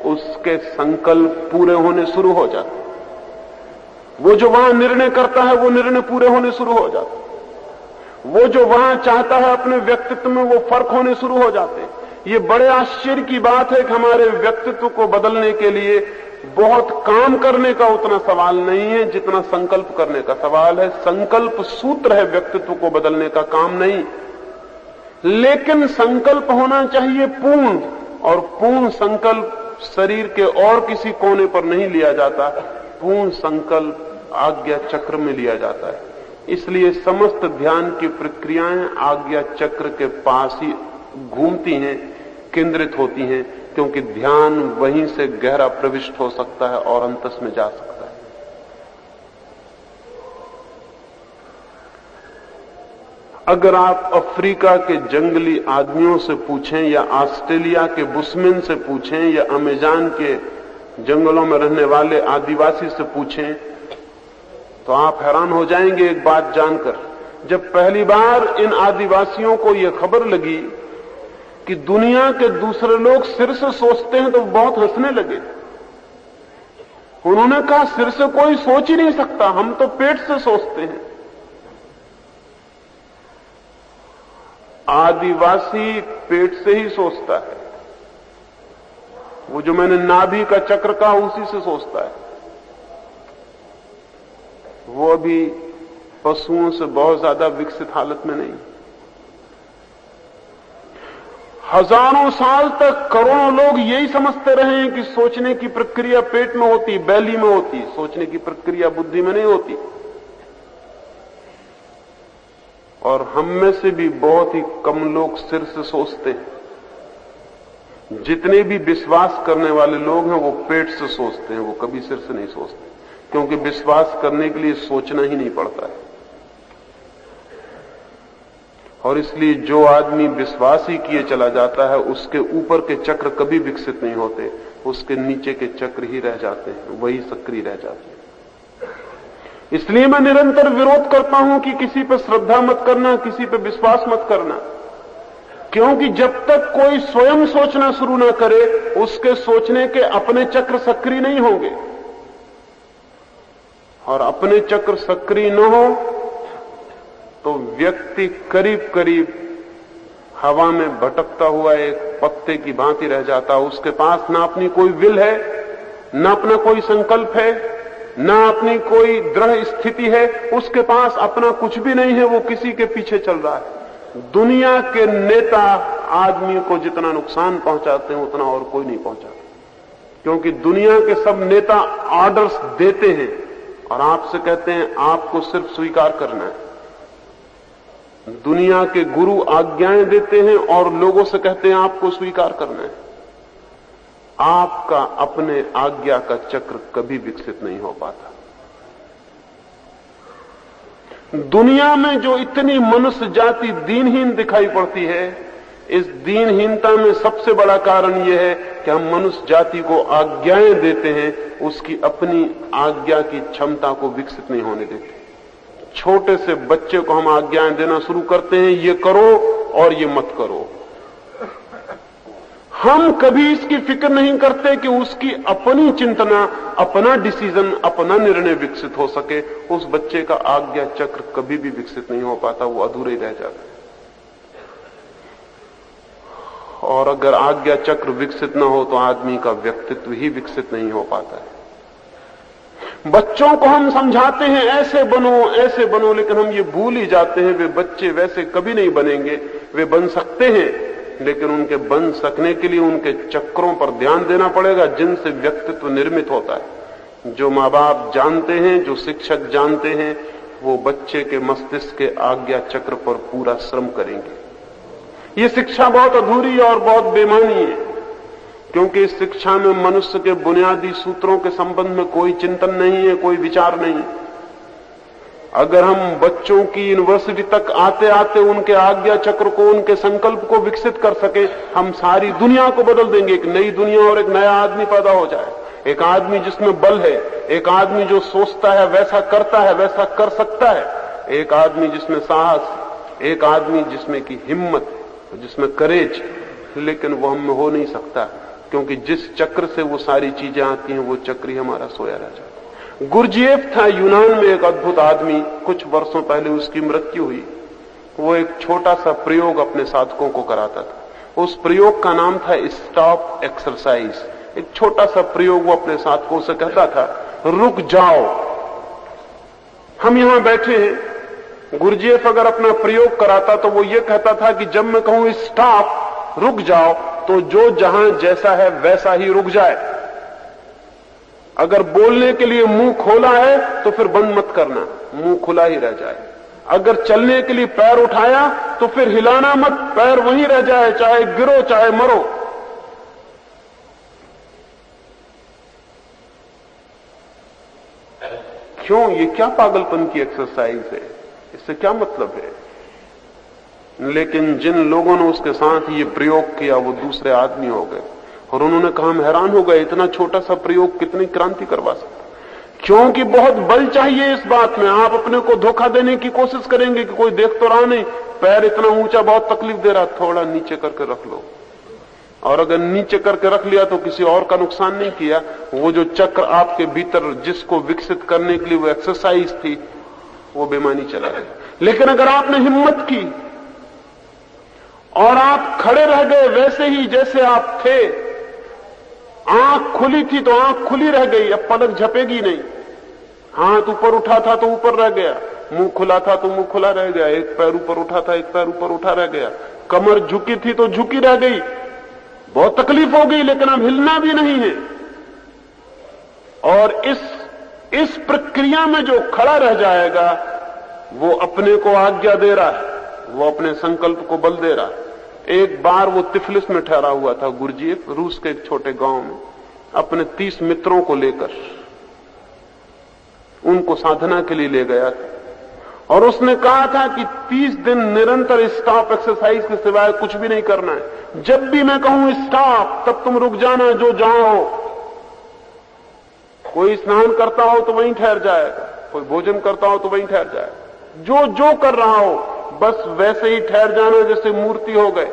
उसके संकल्प पूरे होने शुरू हो जाते हैं। वो जो वहां निर्णय करता है, वो निर्णय पूरे होने शुरू हो जाते हैं। वो जो वहां चाहता है अपने व्यक्तित्व में, वो फर्क होने शुरू हो जाते हैं। ये बड़े आश्चर्य की बात है कि हमारे व्यक्तित्व को बदलने के लिए बहुत काम करने का उतना सवाल नहीं है जितना संकल्प करने का सवाल है। संकल्प सूत्र है व्यक्तित्व को बदलने का, काम नहीं। लेकिन संकल्प होना चाहिए पूर्ण, और पूर्ण संकल्प शरीर के और किसी कोने पर नहीं लिया जाता। पूर्ण संकल्प आज्ञा चक्र में लिया जाता है। इसलिए समस्त ध्यान की प्रक्रियाएं आज्ञा चक्र के पास ही घूमती हैं, केंद्रित होती हैं, क्योंकि ध्यान वहीं से गहरा प्रविष्ट हो सकता है और अंतस में जा सकता है। अगर आप अफ्रीका के जंगली आदमियों से पूछें, या ऑस्ट्रेलिया के बुशमैन से पूछें, या अमेज़न के जंगलों में रहने वाले आदिवासी से पूछें, तो आप हैरान हो जाएंगे एक बात जानकर। जब पहली बार इन आदिवासियों को यह खबर लगी कि दुनिया के दूसरे लोग सिर से सोचते हैं, तो बहुत हंसने लगे। उन्होंने कहा, सिर से कोई सोच ही नहीं सकता, हम तो पेट से सोचते हैं। आदिवासी पेट से ही सोचता है। वो जो मैंने नाभि का चक्र कहा, उसी से सोचता है। वो अभी पशुओं से बहुत ज्यादा विकसित हालत में नहीं। हजारों साल तक करोड़ों लोग यही समझते रहे हैं कि सोचने की प्रक्रिया पेट में होती, बैली में होती। सोचने की प्रक्रिया बुद्धि में नहीं होती। और हम में से भी बहुत ही कम लोग सिर से सोचते हैं। जितने भी विश्वास करने वाले लोग हैं, वो पेट से सोचते हैं, वो कभी सिर से नहीं सोचते, क्योंकि विश्वास करने के लिए सोचना ही नहीं पड़ता है। और इसलिए जो आदमी विश्वास ही किए चला जाता है, उसके ऊपर के चक्र कभी विकसित नहीं होते, उसके नीचे के चक्र ही रह जाते हैं, वही सक्रिय रह जाते हैं। इसलिए मैं निरंतर विरोध करता हूं कि किसी पे श्रद्धा मत करना, किसी पे विश्वास मत करना, क्योंकि जब तक कोई स्वयं सोचना शुरू ना करे, उसके सोचने के अपने चक्र सक्रिय नहीं होंगे। और अपने चक्र सक्रिय न हो तो व्यक्ति करीब करीब हवा में भटकता हुआ एक पत्ते की भांति रह जाता। उसके पास ना अपनी कोई विल है, ना अपना कोई संकल्प है, ना अपनी कोई दृढ़ स्थिति है। उसके पास अपना कुछ भी नहीं है, वो किसी के पीछे चल रहा है। दुनिया के नेता आदमी को जितना नुकसान पहुंचाते हैं, उतना और कोई नहीं पहुंचाता, क्योंकि दुनिया के सब नेता ऑर्डर्स देते हैं और आपसे कहते हैं आपको सिर्फ स्वीकार करना है। दुनिया के गुरु आज्ञाएं देते हैं और लोगों से कहते हैं आपको स्वीकार करना है। आपका अपने आज्ञा का चक्र कभी विकसित नहीं हो पाता। दुनिया में जो इतनी मनुष्य जाति दीनहीन दिखाई पड़ती है, इस दीनहीनता में सबसे बड़ा कारण यह है कि हम मनुष्य जाति को आज्ञाएं देते हैं, उसकी अपनी आज्ञा की क्षमता को विकसित नहीं होने देते। छोटे से बच्चे को हम आज्ञाएं देना शुरू करते हैं, ये करो और ये मत करो। हम कभी इसकी फिक्र नहीं करते कि उसकी अपनी चिंतना, अपना डिसीजन, अपना निर्णय विकसित हो सके। उस बच्चे का आज्ञा चक्र कभी भी विकसित नहीं हो पाता, वो अधूरे रह जाता है। और अगर आज्ञा चक्र विकसित न हो तो आदमी का व्यक्तित्व ही विकसित नहीं हो पाता है। बच्चों को हम समझाते हैं ऐसे बनो, लेकिन हम ये भूल ही जाते हैं वे बच्चे वैसे कभी नहीं बनेंगे। वे बन सकते हैं, लेकिन उनके बन सकने के लिए उनके चक्रों पर ध्यान देना पड़ेगा जिनसे व्यक्तित्व निर्मित होता है। जो माँ बाप जानते हैं, जो शिक्षक जानते हैं, वो बच्चे के मस्तिष्क के आज्ञा चक्र पर पूरा श्रम करेंगे। ये शिक्षा बहुत अधूरी और बहुत बेमानी है, क्योंकि इस शिक्षा में मनुष्य के बुनियादी सूत्रों के संबंध में कोई चिंतन नहीं है, कोई विचार नहीं। अगर हम बच्चों की यूनिवर्सिटी तक आते आते उनके आज्ञा चक्र को, उनके संकल्प को विकसित कर सके, हम सारी दुनिया को बदल देंगे। एक नई दुनिया और एक नया आदमी पैदा हो जाए। एक आदमी जिसमें बल है, एक आदमी जो सोचता है वैसा करता है, वैसा कर सकता है, एक आदमी जिसमें साहस, एक आदमी जिसमें की हिम्मत, जिसमें करेज। लेकिन वो हम में हो नहीं सकता, क्योंकि जिस चक्र से वो सारी चीजें आती हैं वो चक्र ही हमारा सोया रह जाता है। गुरजीएफ था यूनान में एक अद्भुत आदमी। कुछ वर्षों पहले उसकी मृत्यु हुई। वो एक छोटा सा प्रयोग अपने साधकों को कराता था। उस प्रयोग का नाम था स्टॉप एक्सरसाइज। एक छोटा सा प्रयोग वो अपने साधकों से कहता था, रुक जाओ। हम यहां बैठे हैं, गुरजीएफ अगर अपना प्रयोग कराता तो वो ये कहता था कि जब मैं कहूं स्टॉप, रुक जाओ, तो जो जहां जैसा है वैसा ही रुक जाए। अगर बोलने के लिए मुंह खोला है तो फिर बंद मत करना, मुंह खुला ही रह जाए। अगर चलने के लिए पैर उठाया तो फिर हिलाना मत, पैर वहीं रह जाए, चाहे गिरो चाहे मरो। क्यों? ये क्या पागलपन की एक्सरसाइज है? इससे क्या मतलब है? लेकिन जिन लोगों ने उसके साथ ये प्रयोग किया वो दूसरे आदमी हो गए, और उन्होंने कहा हम हैरान हो गए, इतना छोटा सा प्रयोग कितनी क्रांति करवा सकता। क्योंकि बहुत बल चाहिए इस बात में। आप अपने को धोखा देने की कोशिश करेंगे कि कोई देख तो रहा नहीं, पैर इतना ऊंचा बहुत तकलीफ दे रहा, थोड़ा नीचे करके रख लो। और अगर नीचे करके रख लिया तो किसी और का नुकसान नहीं किया। वो जो चक्र आपके भीतर जिसको विकसित करने के लिए वो एक्सरसाइज थी, वो बेमानी चला गया। लेकिन अगर आपने हिम्मत की और आप खड़े रह गए वैसे ही जैसे आप थे, आंख खुली थी तो आंख खुली रह गई, अब पलक झपेगी नहीं। हाथ ऊपर उठा था तो ऊपर रह गया, मुंह खुला था तो मुंह खुला रह गया, एक पैर ऊपर उठा था एक पैर ऊपर उठा रह गया, कमर झुकी थी तो झुकी रह गई। बहुत तकलीफ हो गई, लेकिन अब हिलना भी नहीं है। और इस प्रक्रिया में जो खड़ा रह जाएगा वो अपने को आज्ञा दे रहा है, वो अपने संकल्प को बल दे रहा है। एक बार वो तिफलिस में ठहरा हुआ था गुरजीएफ, रूस के एक छोटे गांव में, अपने 30 मित्रों को लेकर उनको साधना के लिए ले गया था। और उसने कहा था कि 30 दिन निरंतर स्टॉप एक्सरसाइज के सिवाय कुछ भी नहीं करना है। जब भी मैं कहूं स्टॉप, तब तुम रुक जाना जो जहां हो। कोई स्नान करता हो तो वहीं ठहर जाएगा, कोई भोजन करता हो तो वहीं ठहर जाएगा, जो जो कर रहा हो बस वैसे ही ठहर जाना जैसे मूर्ति हो गए।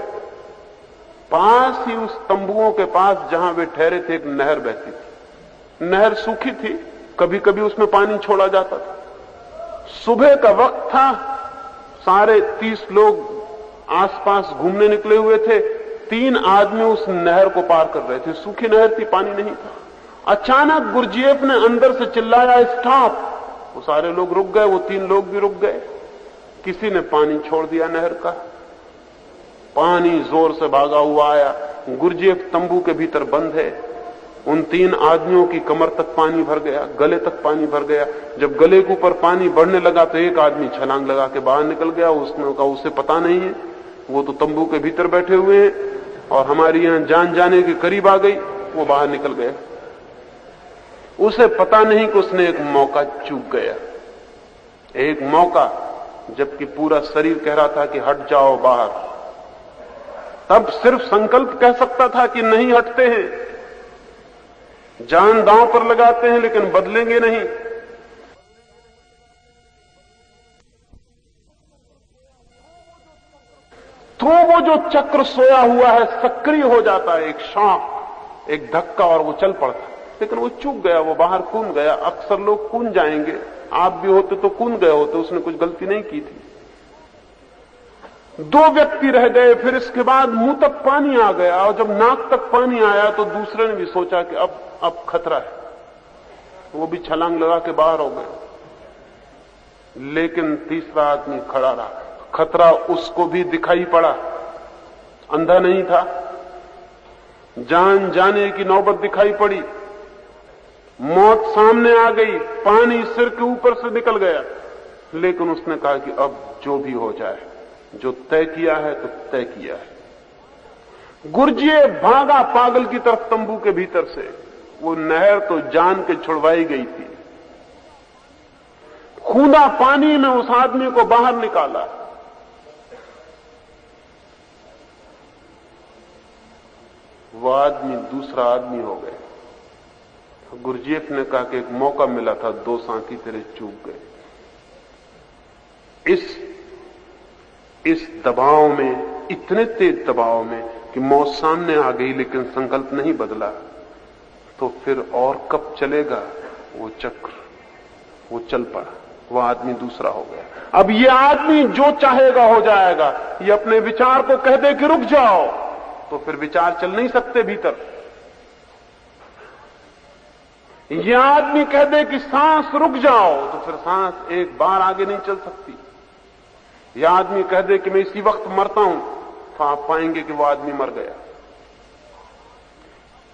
पास ही उस तंबुओं के पास जहां वे ठहरे थे एक नहर बहती थी। नहर सूखी थी, कभी कभी उसमें पानी छोड़ा जाता था। सुबह का वक्त था, सारे 30 लोग आसपास घूमने निकले हुए थे। 3 आदमी उस नहर को पार कर रहे थे। सूखी नहर थी, पानी नहीं था। अचानक गुरजीएफ ने अंदर से चिल्लाया स्टॉप। वो सारे लोग रुक गए, वो 3 लोग भी रुक गए। किसी ने पानी छोड़ दिया नहर का, पानी जोर से भागा हुआ आया। गुरजीएफ तंबू के भीतर बंद है। उन 3 आदमियों की कमर तक पानी भर गया, गले तक पानी भर गया। जब गले के ऊपर पानी बढ़ने लगा तो एक आदमी छलांग लगा के बाहर निकल गया। उसने कहा उसे पता नहीं है, वो तो तंबू के भीतर बैठे हुए हैं और हमारी यहां जान जाने के करीब आ गई। वो बाहर निकल गया। उसे पता नहीं कि उसने एक मौका चूक गया, एक मौका, जबकि पूरा शरीर कह रहा था कि हट जाओ बाहर। तब सिर्फ संकल्प कह सकता था कि नहीं हटते हैं, जान दांव पर लगाते हैं लेकिन बदलेंगे नहीं। तो वो जो चक्र सोया हुआ है सक्रिय हो जाता है, एक शॉक, एक धक्का, और वो चल पड़ता है। लेकिन वो चूक गया, वो बाहर कूद गया। अक्सर लोग कूद जाएंगे, आप भी होते तो कूद गए होते, उसने कुछ गलती नहीं की थी। 2 व्यक्ति रह गए, फिर इसके बाद मुंह तक पानी आ गया, और जब नाक तक पानी आया तो दूसरे ने भी सोचा कि अब खतरा है, वो भी छलांग लगा के बाहर हो गए। लेकिन तीसरा आदमी खड़ा रहा। खतरा उसको भी दिखाई पड़ा, अंधा नहीं था, जान जाने की नौबत दिखाई पड़ी, मौत सामने आ गई, पानी सिर के ऊपर से निकल गया। लेकिन उसने कहा कि अब जो भी हो जाए, जो तय किया है तो तय किया है। गुरजिए भागा पागल की तरफ तंबू के भीतर से। वो नहर तो जान के छुड़वाई गई थी। खूंदा पानी में उस आदमी को बाहर निकाला। वो आदमी दूसरा आदमी हो गया। गुरजीएफ ने कहा कि एक मौका मिला था, 2 साथी तेरे चूक गए। इस दबाव में, इतने तेज दबाव में कि मौत सामने आ गई, लेकिन संकल्प नहीं बदला, तो फिर और कब चलेगा वो चक्र? वो चल पड़ा, वो आदमी दूसरा हो गया। अब ये आदमी जो चाहेगा हो जाएगा। ये अपने विचार को कह दे कि रुक जाओ, तो फिर विचार चल नहीं सकते भीतर। ये आदमी कह दे कि सांस रुक जाओ, तो फिर सांस एक बार आगे नहीं चल सकती। यह आदमी कह दे कि मैं इसी वक्त मरता हूं, तो आप पाएंगे कि वो आदमी मर गया।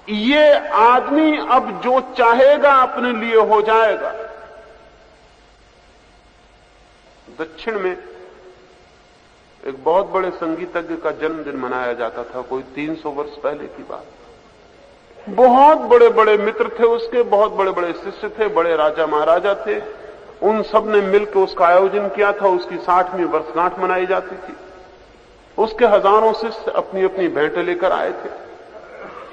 ये आदमी अब जो चाहेगा अपने लिए हो जाएगा। दक्षिण में एक बहुत बड़े संगीतज्ञ का जन्मदिन मनाया जाता था, कोई 300 वर्ष पहले की बात। बहुत बड़े बड़े मित्र थे उसके, बहुत बड़े बड़े शिष्य थे, बड़े राजा महाराजा थे। उन सब ने मिलकर उसका आयोजन किया था। उसकी 60वीं वर्षगांठ मनाई जाती थी। उसके हजारों शिष्य अपनी अपनी भेंटें लेकर आए थे।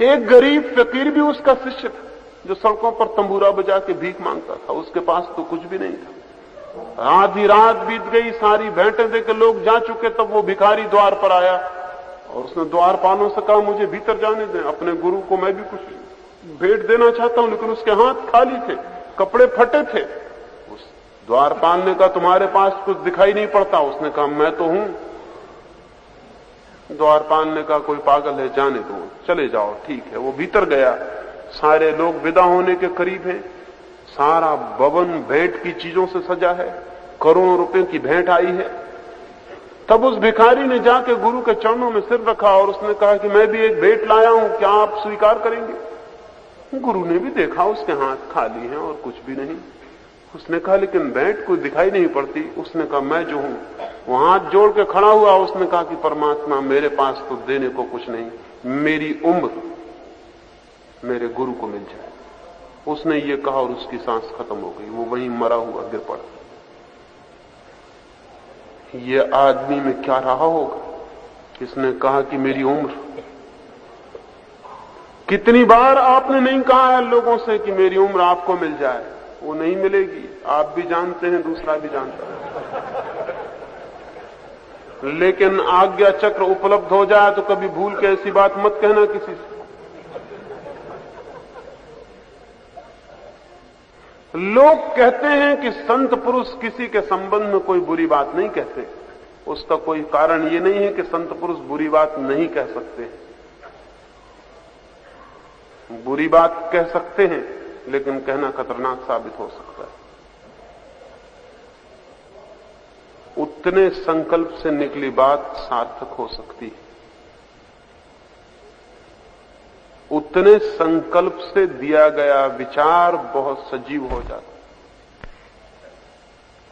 एक गरीब फकीर भी उसका शिष्य था, जो सड़कों पर तंबूरा बजा के भीख मांगता था। उसके पास तो कुछ भी नहीं था। आधी रात बीत गई, सारी भेंटें देकर लोग जा चुके, तब वो भिखारी द्वार पर आया और उसने द्वारपालों से कहा, मुझे भीतर जाने दें, अपने गुरु को मैं भी कुछ भेंट देना चाहता हूं। लेकिन उसके हाथ खाली थे, कपड़े फटे थे। उस द्वारपाल ने कहा, तुम्हारे पास कुछ दिखाई नहीं पड़ता? उसने कहा, मैं तो हूं। द्वारपाल ने कहा, कोई पागल है, जाने दो, चले जाओ, ठीक है। वो भीतर गया। सारे लोग विदा होने के करीब हैं। सारा भवन भेंट की चीजों से सजा है, करोड़ों रुपए की भेंट आई है। तब उस भिखारी ने जाके गुरु के चरणों में सिर रखा और उसने कहा कि मैं भी एक भेंट लाया हूं, क्या आप स्वीकार करेंगे? गुरु ने भी देखा, उसके हाथ खाली हैं और कुछ भी नहीं। उसने कहा, लेकिन भेंट कोई दिखाई नहीं पड़ती। उसने कहा, मैं जो हूं। वो हाथ जोड़ के खड़ा हुआ। उसने कहा कि परमात्मा, मेरे पास तो देने को कुछ नहीं, मेरी उम्र मेरे गुरु को मिल जाए। उसने ये कहा और उसकी सांस खत्म हो गई। वो वहीं मरा हुआ गिर पड़ा। ये आदमी में क्या रहा होगा? इसने कहा कि मेरी उम्र। कितनी बार आपने नहीं कहा है लोगों से कि मेरी उम्र आपको मिल जाए? वो नहीं मिलेगी। आप भी जानते हैं, दूसरा भी जानता है। लेकिन आज्ञा चक्र उपलब्ध हो जाए तो कभी भूल के ऐसी बात मत कहना किसी से। लोग कहते हैं कि संत पुरुष किसी के संबंध में कोई बुरी बात नहीं कहते। उसका कोई कारण ये नहीं है कि संत पुरुष बुरी बात नहीं कह सकते। बुरी बात कह सकते हैं, लेकिन कहना खतरनाक साबित हो सकता है। उतने संकल्प से निकली बात सार्थक हो सकती है। उतने संकल्प से दिया गया विचार बहुत सजीव हो जाता,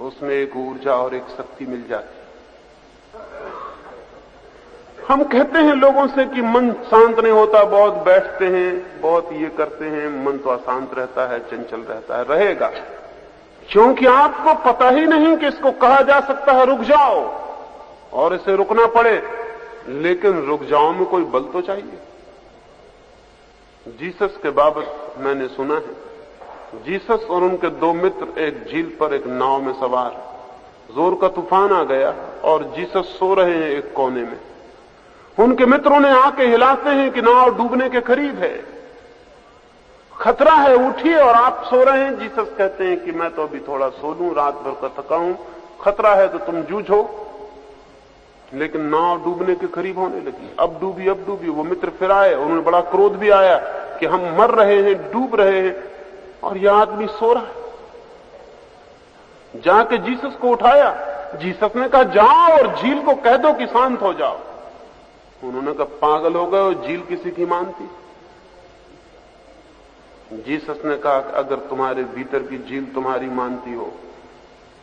उसमें एक ऊर्जा और एक शक्ति मिल जाती। हम कहते हैं लोगों से कि मन शांत नहीं होता, बहुत बैठते हैं, बहुत ये करते हैं, मन तो अशांत रहता है, चंचल रहता है। रहेगा, क्योंकि आपको पता ही नहीं कि इसको कहा जा सकता है रुक जाओ और इसे रुकना पड़े। लेकिन रुक जाओ में कोई बल तो चाहिए। जीसस के बाबत मैंने सुना है, जीसस और उनके 2 मित्र एक झील पर एक नाव में सवार। जोर का तूफान आ गया और जीसस सो रहे हैं एक कोने में। उनके मित्रों ने आके हिलाते हैं कि नाव डूबने के करीब है, खतरा है, उठिए, और आप सो रहे हैं। जीसस कहते हैं कि मैं तो अभी थोड़ा सो लूं, रात भर का थका हूं, खतरा है तो तुम जूझो। लेकिन नाव डूबने के करीब होने लगी, अब डूबी। वो मित्र फिर आए, उन्हें बड़ा क्रोध भी आया कि हम मर रहे हैं, डूब रहे हैं, और यह आदमी सो रहा है। जाके जीसस को उठाया। जीसस ने कहा जाओ और झील को कह दो कि शांत हो जाओ। उन्होंने कहा पागल हो गए, झील किसी की मानती। जीसस ने कहा अगर तुम्हारे भीतर की झील तुम्हारी मानती हो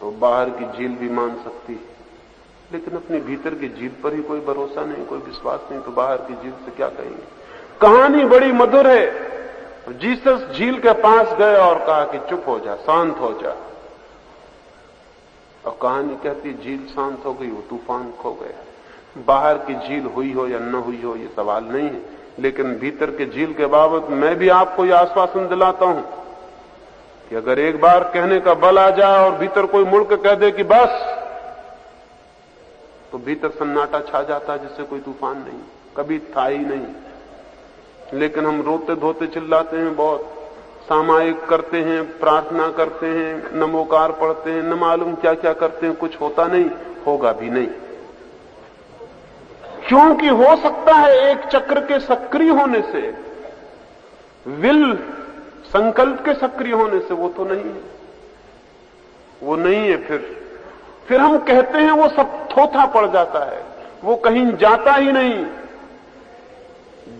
तो बाहर की झील भी मान सकती है, लेकिन अपने भीतर की झील पर ही कोई भरोसा नहीं, कोई विश्वास नहीं, तो बाहर की झील से क्या कहेंगे। कहानी बड़ी मधुर है। जीसस झील के पास गए और कहा कि चुप हो जा, शांत हो जा, और कहानी कहती झील शांत हो गई, वो तूफान खो गया। बाहर की झील हुई हो या न हुई हो ये सवाल नहीं है, लेकिन भीतर के झील के बाबत मैं भी आपको यह आश्वासन दिलाता हूं कि अगर एक बार कहने का बल आ जाए और भीतर कोई मुड़ के कह दे कि बस, तो भीतर सन्नाटा छा जाता है जिससे कोई तूफान नहीं, कभी था ही नहीं। लेकिन हम रोते धोते चिल्लाते हैं, बहुत सामायिक करते हैं, प्रार्थना करते हैं, नमोकार पढ़ते हैं, न मालूम क्या क्या करते हैं, कुछ होता नहीं, होगा भी नहीं। क्योंकि हो सकता है एक चक्र के सक्रिय होने से, विल संकल्प के सक्रिय होने से, वो तो नहीं है, वो नहीं है। फिर हम कहते हैं वो सब थोथा पड़ जाता है, वो कहीं जाता ही नहीं।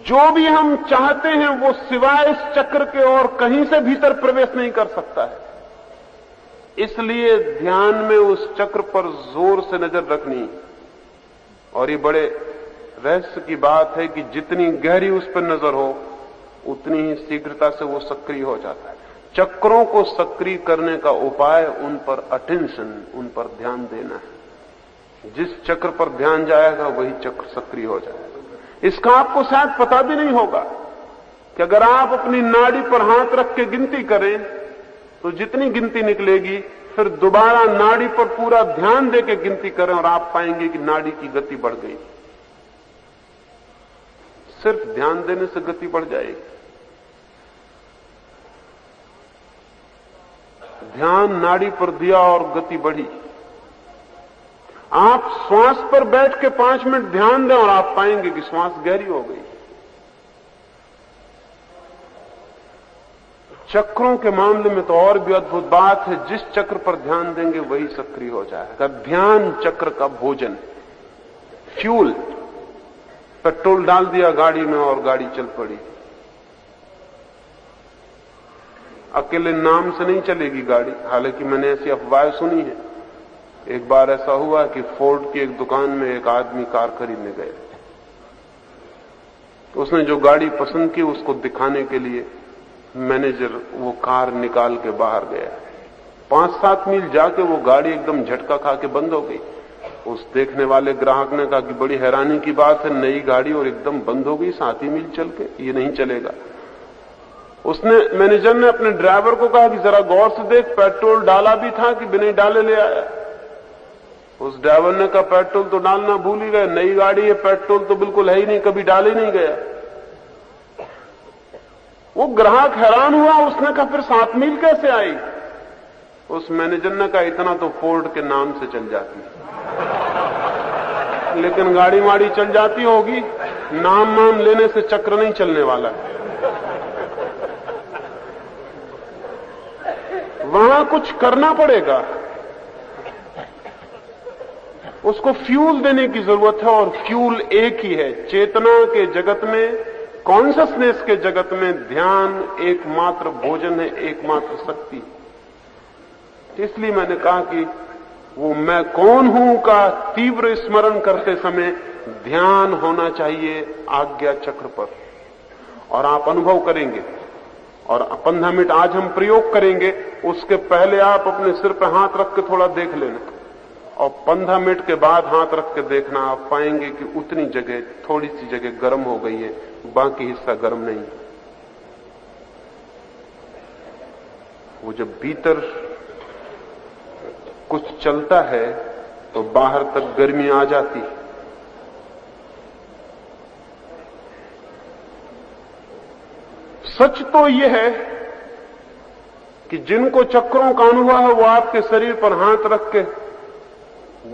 जो भी हम चाहते हैं वो सिवाय इस चक्र के और कहीं से भीतर प्रवेश नहीं कर सकता है। इसलिए ध्यान में उस चक्र पर जोर से नजर रखनी। और ये बड़े रहस्य की बात है कि जितनी गहरी उस पर नजर हो उतनी ही शीघ्रता से वो सक्रिय हो जाता है। चक्रों को सक्रिय करने का उपाय उन पर अटेंशन, उन पर ध्यान देना है। जिस चक्र पर ध्यान जाएगा वही चक्र सक्रिय हो जाएगा। इसका आपको शायद पता भी नहीं होगा कि अगर आप अपनी नाड़ी पर हाथ रख के गिनती करें तो जितनी गिनती निकलेगी, फिर दोबारा नाड़ी पर पूरा ध्यान देके गिनती करें और आप पाएंगे कि नाड़ी की गति बढ़ गई। सिर्फ ध्यान देने से गति बढ़ जाएगी। ध्यान नाड़ी पर दिया और गति बढ़ी। आप श्वास पर बैठ के 5 मिनट ध्यान दें और आप पाएंगे कि श्वास गहरी हो गई। चक्रों के मामले में तो और भी अद्भुत बात है, जिस चक्र पर ध्यान देंगे वही सक्रिय हो जाएगा। ध्यान चक्र का भोजन, फ्यूल। पेट्रोल डाल दिया गाड़ी में और गाड़ी चल पड़ी। अकेले नाम से नहीं चलेगी गाड़ी, हालांकि मैंने ऐसी अफवाह सुनी है। एक बार ऐसा हुआ कि फोर्ड की एक दुकान में एक आदमी कार खरीदने गए। उसने जो गाड़ी पसंद की उसको दिखाने के लिए मैनेजर वो कार निकाल के बाहर गया। 5-7 मील जाके वो गाड़ी एकदम झटका खा के बंद हो गई। उस देखने वाले ग्राहक ने कहा कि बड़ी हैरानी की बात है, नई गाड़ी और एकदम बंद हो गई 7 ही मील चल के, ये नहीं चलेगा। मैनेजर ने अपने ड्राइवर को कहा कि जरा गौर से देख, पेट्रोल डाला भी था कि बिना डाले ले आया। उस ड्राइवर ने कहा पेट्रोल तो डालना भूल ही गए, नई गाड़ी है, पेट्रोल तो बिल्कुल है ही नहीं, कभी डाल ही नहीं गया। वो ग्राहक हैरान हुआ, उसने कहा फिर 7 मील कैसे आई? उस मैनेजर ने कहा इतना तो फोर्ड के नाम से चल जाती है, लेकिन गाड़ी वाड़ी चल जाती होगी, नाम वाम लेने से चक्र नहीं चलने वाला है। वहां कुछ करना पड़ेगा, उसको फ्यूल देने की जरूरत है, और फ्यूल एक ही है। चेतना के जगत में, कॉन्शसनेस के जगत में ध्यान एकमात्र भोजन है, एकमात्र शक्ति। इसलिए मैंने कहा कि वो मैं कौन हूं का तीव्र स्मरण करते समय ध्यान होना चाहिए आज्ञा चक्र पर, और आप अनुभव करेंगे। और 15 मिनट आज हम प्रयोग करेंगे, उसके पहले आप अपने सिर पर हाथ रख के थोड़ा देख लेना, और 15 मिनट के बाद हाथ रख के देखना, आप पाएंगे कि उतनी जगह, थोड़ी सी जगह गर्म हो गई है, बाकी हिस्सा गर्म नहीं। वो जब भीतर कुछ चलता है तो बाहर तक गर्मी आ जाती है। सच तो यह है कि जिनको चक्रों का अनुभव है वो आपके शरीर पर हाथ रख के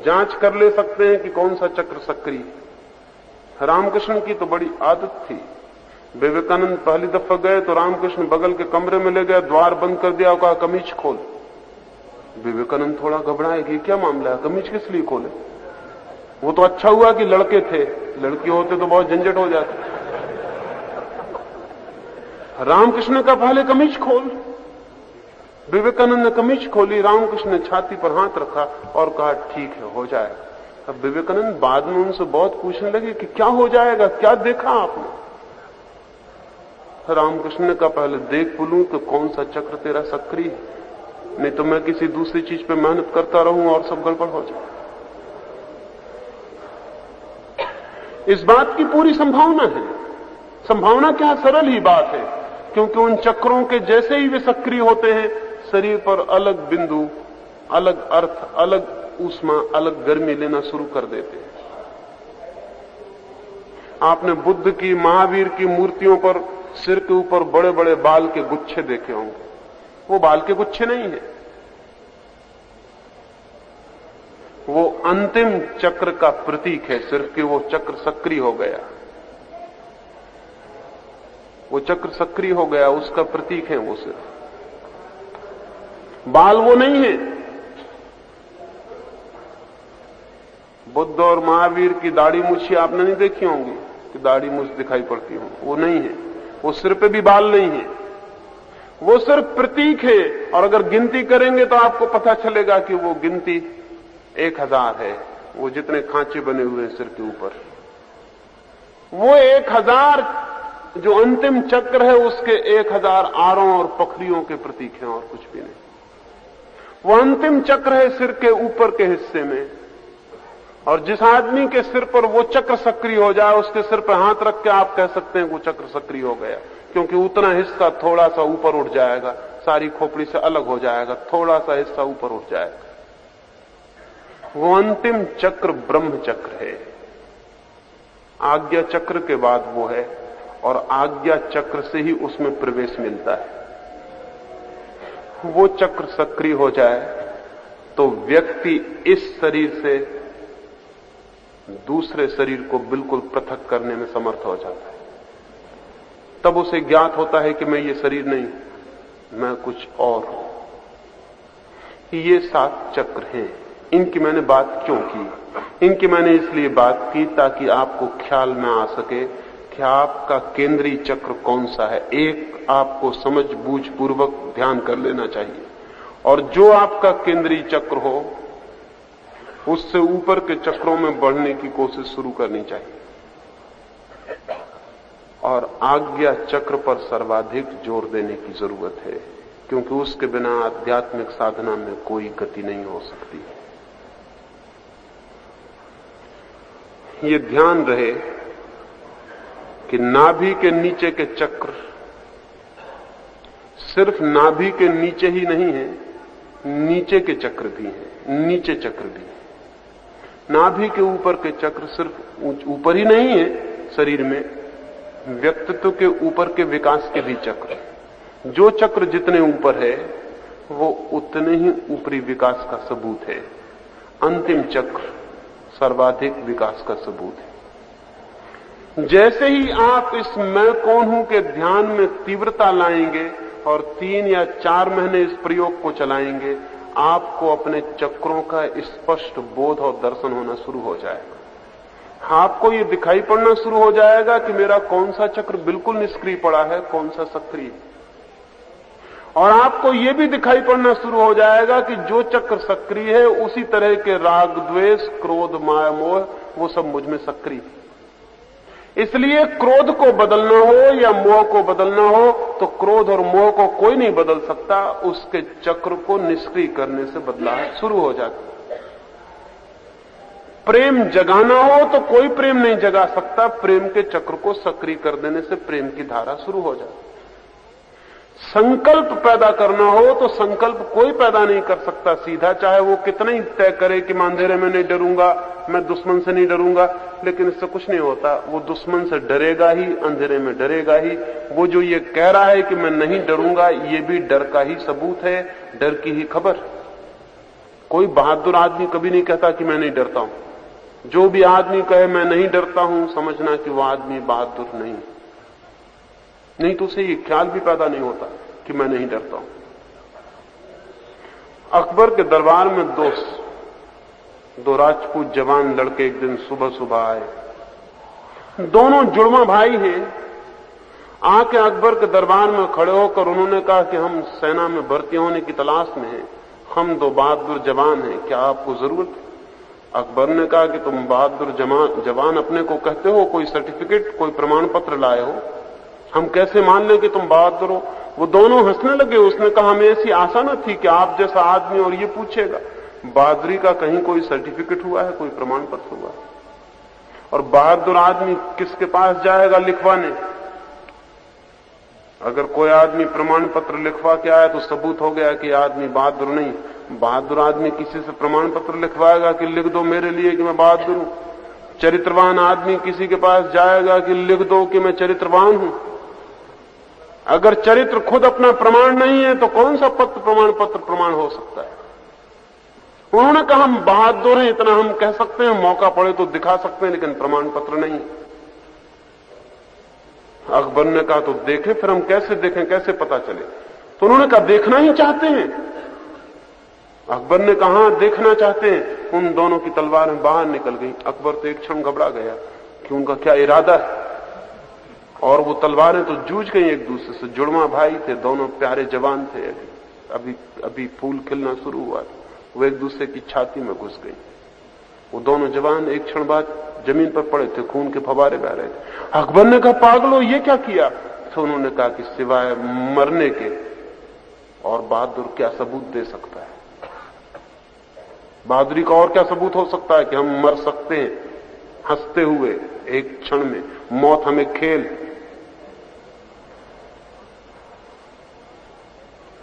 जांच कर ले सकते हैं कि कौन सा चक्र सक्रिय है। रामकृष्ण की तो बड़ी आदत थी। विवेकानंद पहली दफा गए तो रामकृष्ण बगल के कमरे में ले गए, द्वार बंद कर दिया और कहा कमीज खोल। विवेकानंद थोड़ा घबराए कि क्या मामला है, कमीज किस लिए खोले। वो तो अच्छा हुआ कि लड़के थे, लड़की होते तो बहुत झंझट हो जाती। रामकृष्ण का पहले कमीज खोल। विवेकानंद ने कमीज खोली, रामकृष्ण ने छाती पर हाथ रखा और कहा ठीक है, हो जाएगा। अब विवेकानंद बाद में उनसे बहुत पूछने लगे कि क्या हो जाएगा, क्या देखा आपने। रामकृष्ण ने कहा पहले देख बोलूं कि कौन सा चक्र तेरा सक्रिय है, नहीं तो मैं किसी दूसरी चीज पे मेहनत करता रहूं और सब गड़बड़ हो जाए। इस बात की पूरी संभावना है। संभावना क्या, सरल ही बात है, क्योंकि उन चक्रों के जैसे ही वे सक्रिय होते हैं शरीर पर अलग बिंदु, अलग अर्थ, अलग ऊष्मा, अलग गर्मी लेना शुरू कर देते हैं। आपने बुद्ध की, महावीर की मूर्तियों पर सिर के ऊपर बड़े बड़े बाल के गुच्छे देखे होंगे। वो बाल के गुच्छे नहीं है, वो अंतिम चक्र का प्रतीक है, सिर्फ कि वो चक्र सक्रिय हो गया। वो चक्र सक्रिय हो गया, उसका प्रतीक है वो सिर्फ। बाल वो नहीं है। बुद्ध और महावीर की दाढ़ी मूछी आपने नहीं देखी होंगी कि दाढ़ी मूछ दिखाई पड़ती हो, वो नहीं है। वो सिर पे भी बाल नहीं है, वो सिर्फ प्रतीक है। और अगर गिनती करेंगे तो आपको पता चलेगा कि वो गिनती 1000 है। वो जितने खांचे बने हुए हैं सिर के ऊपर, वो 1000 जो अंतिम चक्र है उसके 1000 आरों और पखरियों के प्रतीक हैं और कुछ भी नहीं। वो अंतिम चक्र है सिर के ऊपर के हिस्से में। और जिस आदमी के सिर पर वो चक्र सक्रिय हो जाए उसके सिर पर हाथ रख के आप कह सकते हैं वो चक्र सक्रिय हो गया, क्योंकि उतना हिस्सा थोड़ा सा ऊपर उठ जाएगा, सारी खोपड़ी से अलग हो जाएगा, थोड़ा सा हिस्सा ऊपर उठ जाएगा। वो अंतिम चक्र ब्रह्म चक्र है। आज्ञा चक्र के बाद वो है, और आज्ञा चक्र से ही उसमें प्रवेश मिलता है। वो चक्र सक्रिय हो जाए तो व्यक्ति इस शरीर से दूसरे शरीर को बिल्कुल पृथक करने में समर्थ हो जाता है। तब उसे ज्ञात होता है कि मैं ये शरीर नहीं, मैं कुछ और हूं। ये 7 चक्र हैं। इनकी मैंने बात क्यों की? इनकी मैंने इसलिए बात की ताकि आपको ख्याल में आ सके कि आपका केंद्रीय चक्र कौन सा है। एक आपको समझ बूझ पूर्वक ध्यान कर लेना चाहिए, और जो आपका केंद्रीय चक्र हो उससे ऊपर के चक्रों में बढ़ने की कोशिश शुरू करनी चाहिए। और आज्ञा चक्र पर सर्वाधिक जोर देने की जरूरत है, क्योंकि उसके बिना आध्यात्मिक साधना में कोई गति नहीं हो सकती। ये ध्यान रहे कि नाभि के नीचे के चक्र सिर्फ नाभि के नीचे ही नहीं है, नीचे के चक्र भी हैं, नीचे चक्र भी है। नाभि के ऊपर के चक्र सिर्फ ऊपर ही नहीं है शरीर में, व्यक्तित्व के ऊपर के विकास के भी चक्र। जो चक्र जितने ऊपर है वो उतने ही ऊपरी विकास का सबूत है। अंतिम चक्र सर्वाधिक विकास का सबूत है। जैसे ही आप इस मैं कौन हूं के ध्यान में तीव्रता लाएंगे और 3 या 4 महीने इस प्रयोग को चलाएंगे, आपको अपने चक्रों का स्पष्ट बोध और दर्शन होना शुरू हो जाएगा। आपको ये दिखाई पड़ना शुरू हो जाएगा कि मेरा कौन सा चक्र बिल्कुल निष्क्रिय पड़ा है, कौन सा सक्रिय। और आपको ये भी दिखाई पड़ना शुरू हो जाएगा कि जो चक्र सक्रिय है उसी तरह के राग, द्वेष, क्रोध, माया, मोह वो सब मुझ में सक्रिय। इसलिए क्रोध को बदलना हो या मोह को बदलना हो तो क्रोध और मोह को कोई नहीं बदल सकता, उसके चक्र को निष्क्रिय करने से बदलाव शुरू हो जाता। प्रेम जगाना हो तो कोई प्रेम नहीं जगा सकता, प्रेम के चक्र को सक्रिय कर देने से प्रेम की धारा शुरू हो जाती। संकल्प पैदा करना हो तो संकल्प कोई पैदा नहीं कर सकता सीधा, चाहे वो कितना ही तय करे कि मैं अंधेरे में नहीं डरूंगा, मैं दुश्मन से नहीं डरूंगा, लेकिन इससे कुछ नहीं होता। वो दुश्मन से डरेगा ही, अंधेरे में डरेगा ही। वो जो ये कह रहा है कि मैं नहीं डरूंगा, ये भी डर का ही सबूत है, डर की ही खबर। कोई बहादुर आदमी कभी नहीं कहता कि मैं नहीं डरता हूं। जो भी आदमी कहे मैं नहीं डरता हूं, समझना कि वो आदमी बहादुर नहीं तो उसे ये ख्याल भी पैदा नहीं होता कि मैं नहीं डरता हूं। अकबर के दरबार में दो राजपूत जवान लड़के एक दिन सुबह सुबह आए। दोनों जुड़वा भाई हैं। आके अकबर के दरबार में खड़े होकर उन्होंने कहा कि हम सेना में भर्ती होने की तलाश में हैं, हम दो बहादुर जवान हैं, क्या आपको जरूरत है? अकबर ने कहा कि तुम बहादुर जवान अपने को कहते हो, कोई सर्टिफिकेट, कोई प्रमाण पत्र लाए हो? हम कैसे मान लें कि तुम बहादुर हो? वो दोनों हंसने लगे। उसने कहा हमें ऐसी आशा न थी कि आप जैसा आदमी और ये पूछेगा। बहादुरी का कहीं कोई सर्टिफिकेट हुआ है, कोई प्रमाण पत्र हुआ है? और बहादुर आदमी किसके पास जाएगा लिखवाने? अगर कोई आदमी प्रमाण पत्र लिखवा के आया तो सबूत हो गया कि आदमी बहादुर नहीं। बहादुर आदमी किसी से प्रमाण पत्र लिखवाएगा कि लिख दो मेरे लिए कि मैं बहादुर हूं। चरित्रवान आदमी किसी के पास जाएगा कि लिख दो कि मैं चरित्रवान हूं। अगर चरित्र खुद अपना प्रमाण नहीं है तो कौन सा प्रमाण पत्र प्रमाण हो सकता है? उन्होंने कहा हम बहादुर हैं, इतना हम कह सकते हैं, मौका पड़े तो दिखा सकते हैं, लेकिन प्रमाण पत्र नहीं। अकबर ने कहा तो देखें, फिर हम कैसे देखें, कैसे पता चले? तो उन्होंने कहा देखना ही चाहते हैं। अकबर ने कहा देखना चाहते हैं। उन दोनों की तलवारें बाहर निकल गई। अकबर तो एक क्षण घबरा गया कि उनका क्या इरादा है, और वो तलवारें तो जूझ गई एक दूसरे से। जुड़वा भाई थे, दोनों प्यारे जवान थे, अभी फूल खिलना शुरू हुआ, वो एक दूसरे की छाती में घुस गई। वो दोनों जवान एक क्षण बाद जमीन पर पड़े थे, खून के फवारे बह रहे थे। अकबर ने कहा पागलो ये क्या किया? तो उन्होंने कहा कि सिवाय मरने के और बहादुर क्या सबूत दे सकता है? बहादुरी का और क्या सबूत हो सकता है कि हम मर सकते हैं हंसते हुए एक क्षण में, मौत हमें खेल।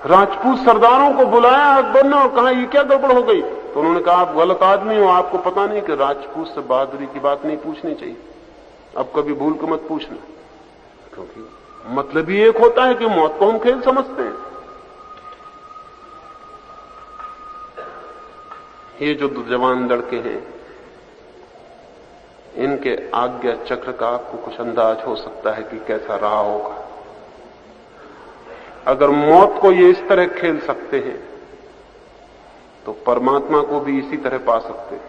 राजपूत सरदारों को बुलाया अकबर ने और कहा ये क्या गड़बड़ हो गई? तो उन्होंने कहा आप गलत आदमी हो, आपको पता नहीं कि राजपूत से बहादुरी की बात नहीं पूछनी चाहिए। अब कभी भूल के मत पूछना, क्योंकि मतलब ही एक होता है कि मौत को हम खेल समझते हैं। ये जो दो जवान लड़के हैं, इनके आज्ञा चक्र का आपको कुछ अंदाज हो सकता है कि कैसा रहा होगा। अगर मौत को ये इस तरह खेल सकते हैं तो परमात्मा को भी इसी तरह पा सकते हैं।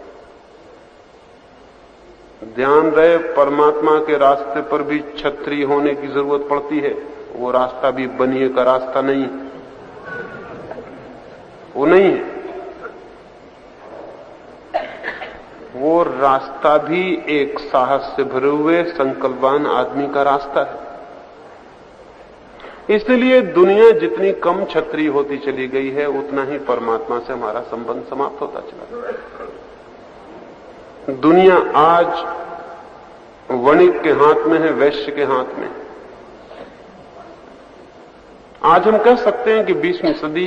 ध्यान रहे, परमात्मा के रास्ते पर भी छतरी होने की जरूरत पड़ती है। वो रास्ता भी बनिए का रास्ता नहीं, वो नहीं है। वो रास्ता भी एक साहस से भरे हुए संकल्पवान आदमी का रास्ता है। इसलिए दुनिया जितनी कम छतरी होती चली गई है, उतना ही परमात्मा से हमारा संबंध समाप्त होता चला गया। दुनिया आज वणिक के हाथ में है, वैश्य के हाथ में। आज हम कह सकते हैं कि 20वीं सदी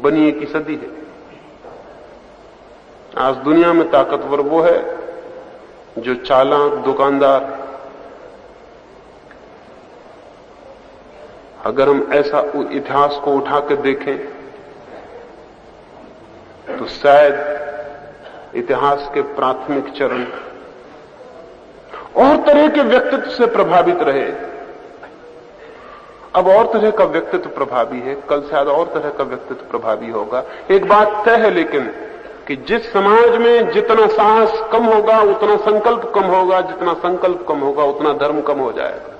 बनिए की सदी है। आज दुनिया में ताकतवर वो है जो चालाक दुकानदार है। अगर हम ऐसा इतिहास को उठा के देखें तो शायद इतिहास के प्राथमिक चरण और तरह के व्यक्तित्व से प्रभावित रहे। अब और तरह का व्यक्तित्व प्रभावी है, कल शायद और तरह का व्यक्तित्व प्रभावी होगा। एक बात तय है लेकिन कि जिस समाज में जितना साहस कम होगा उतना संकल्प कम होगा, जितना संकल्प कम होगा उतना धर्म कम हो जाएगा।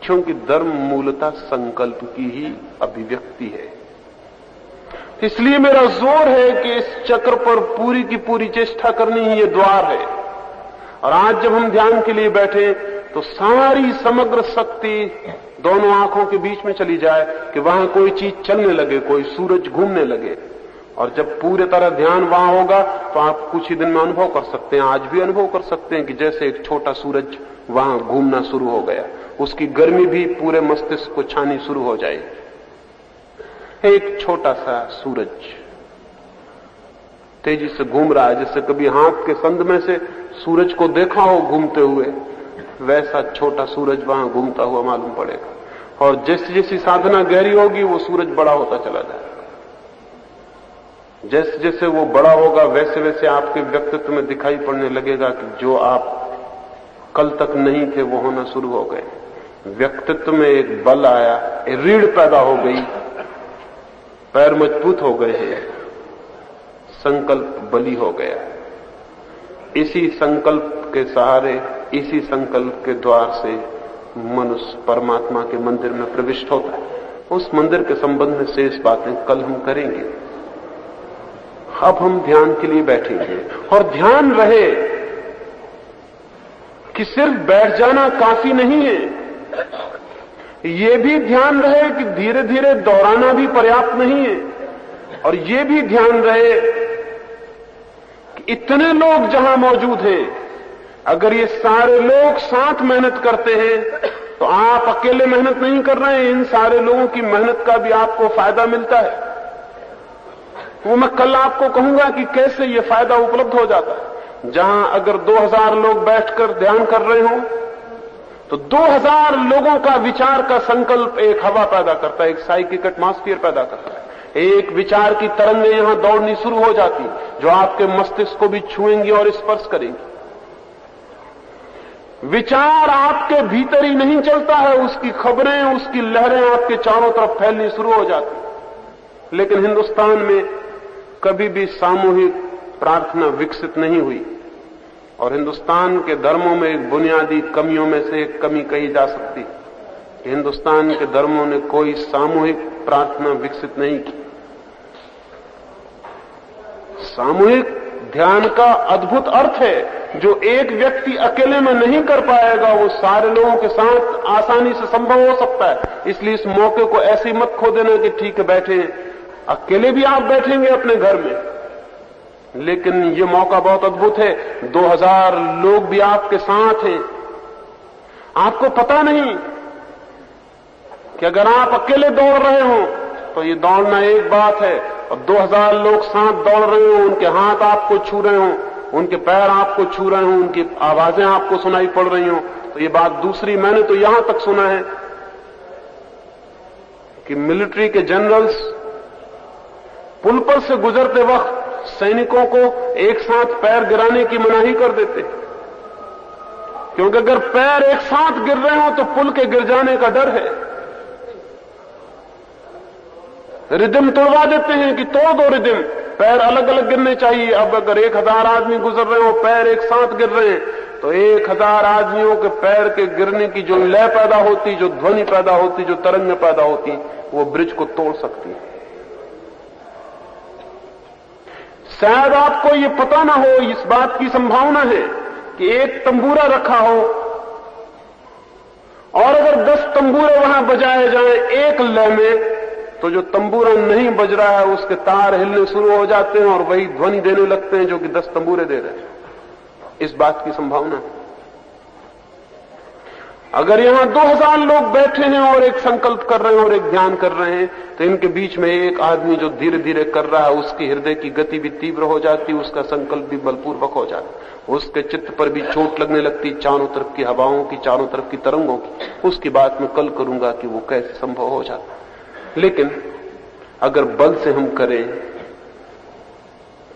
क्योंकि धर्म मूलतः संकल्प की ही अभिव्यक्ति है। इसलिए मेरा जोर है कि इस चक्र पर पूरी की पूरी चेष्टा करनी ही ये द्वार है। और आज जब हम ध्यान के लिए बैठे तो सारी समग्र शक्ति दोनों आंखों के बीच में चली जाए कि वहां कोई चीज चलने लगे, कोई सूरज घूमने लगे। और जब पूरे तरह ध्यान वहां होगा तो आप कुछ ही दिन में अनुभव कर सकते हैं, आज भी अनुभव कर सकते हैं कि जैसे एक छोटा सूरज वहां घूमना शुरू हो गया, उसकी गर्मी भी पूरे मस्तिष्क को छानी शुरू हो जाएगी। एक छोटा सा सूरज तेजी से घूम रहा है, जैसे कभी हाथ के संद में से सूरज को देखा हो घूमते हुए, वैसा छोटा सूरज वहां घूमता हुआ मालूम पड़ेगा। और जैसी जैसी साधना गहरी होगी वो सूरज बड़ा होता चला जाएगा। जैसे जैसे वो बड़ा होगा वैसे वैसे आपके व्यक्तित्व में दिखाई पड़ने लगेगा कि जो आप कल तक नहीं थे वो होना शुरू हो गए। व्यक्तित्व में एक बल आया, रीढ़ पैदा हो गई, पैर मजबूत हो गए हैं, संकल्प बली हो गया। इसी संकल्प के सहारे, इसी संकल्प के द्वार से मनुष्य परमात्मा के मंदिर में प्रविष्ट होता है। उस मंदिर के संबंध में शेष बातें कल हम करेंगे। अब हम ध्यान के लिए बैठेंगे। और ध्यान रहे कि सिर्फ बैठ जाना काफी नहीं है, ये भी ध्यान रहे कि धीरे धीरे दोहराना भी पर्याप्त नहीं है। और ये भी ध्यान रहे कि इतने लोग जहां मौजूद हैं, अगर ये सारे लोग साथ मेहनत करते हैं तो आप अकेले मेहनत नहीं कर रहे हैं, इन सारे लोगों की मेहनत का भी आपको फायदा मिलता है। वो मैं कल आपको कहूंगा कि कैसे ये फायदा उपलब्ध हो जाता है। जहां अगर 2000 लोग बैठकर ध्यान कर रहे हो तो 2000 लोगों का विचार का संकल्प एक हवा पैदा करता है, एक साइकिक एटमॉस्फेयर पैदा करता है। एक विचार की तरंगें यहां दौड़नी शुरू हो जाती जो आपके मस्तिष्क को भी छुएंगी और स्पर्श करेंगी। विचार आपके भीतर ही नहीं चलता है, उसकी खबरें, उसकी लहरें आपके चारों तरफ फैलनी शुरू हो जाती। लेकिन हिंदुस्तान में कभी भी सामूहिक प्रार्थना विकसित नहीं हुई। और हिंदुस्तान के धर्मों में एक बुनियादी कमियों में से एक कमी कही जा सकती कि हिंदुस्तान के धर्मों ने कोई सामूहिक प्रार्थना विकसित नहीं की। सामूहिक ध्यान का अद्भुत अर्थ है, जो एक व्यक्ति अकेले में नहीं कर पाएगा वो सारे लोगों के साथ आसानी से संभव हो सकता है। इसलिए इस मौके को ऐसे ही मत खो देना कि ठीक है बैठे, अकेले भी आप बैठेंगे अपने घर में, लेकिन ये मौका बहुत अद्भुत है। 2000 लोग भी आपके साथ हैं। आपको पता नहीं कि अगर आप अकेले दौड़ रहे हो तो ये दौड़ना एक बात है, और 2000 लोग साथ दौड़ रहे हो, उनके हाथ आपको छू रहे हो, उनके पैर आपको छू रहे हो, उनकी आवाजें आपको सुनाई पड़ रही हो, तो ये बात दूसरी। मैंने तो यहां तक सुना है कि मिलिट्री के जनरल्स पुल पर से गुजरते वक्त सैनिकों को एक साथ पैर गिराने की मनाही कर देते, क्योंकि अगर पैर एक साथ गिर रहे हो तो पुल के गिर जाने का डर है। रिदम तोड़वा देते हैं कि तोड़ दो रिदम, पैर अलग अलग गिरने चाहिए। अब अगर 1000 आदमी गुजर रहे हो, पैर एक साथ गिर रहे हैं, तो 1000 आदमियों के पैर के गिरने की जो लय पैदा होती, जो ध्वनि पैदा होती, जो तरंगें पैदा होती, वो ब्रिज को तोड़ सकती है। शायद आपको ये पता ना हो, इस बात की संभावना है कि एक तंबूरा रखा हो और अगर 10 तंबूरे वहां बजाए जाएं एक लय में, तो जो तंबूरा नहीं बज रहा है उसके तार हिलने शुरू हो जाते हैं और वही ध्वनि देने लगते हैं जो कि 10 तंबूरे दे रहे हैं। इस बात की संभावना है। अगर यहां 2000 लोग बैठे हैं और एक संकल्प कर रहे हैं और एक ध्यान कर रहे हैं, तो इनके बीच में एक आदमी जो धीरे धीरे कर रहा है, उसकी हृदय की गति भी तीव्र हो जाती, उसका संकल्प भी बलपूर्वक हो जाता, उसके चित्त पर भी चोट लगने लगती, चारों तरफ की हवाओं की, चारों तरफ की तरंगों की। उसकी बात मैं कल करूंगा कि वो कैसे संभव हो जाता। लेकिन अगर बल से हम करें,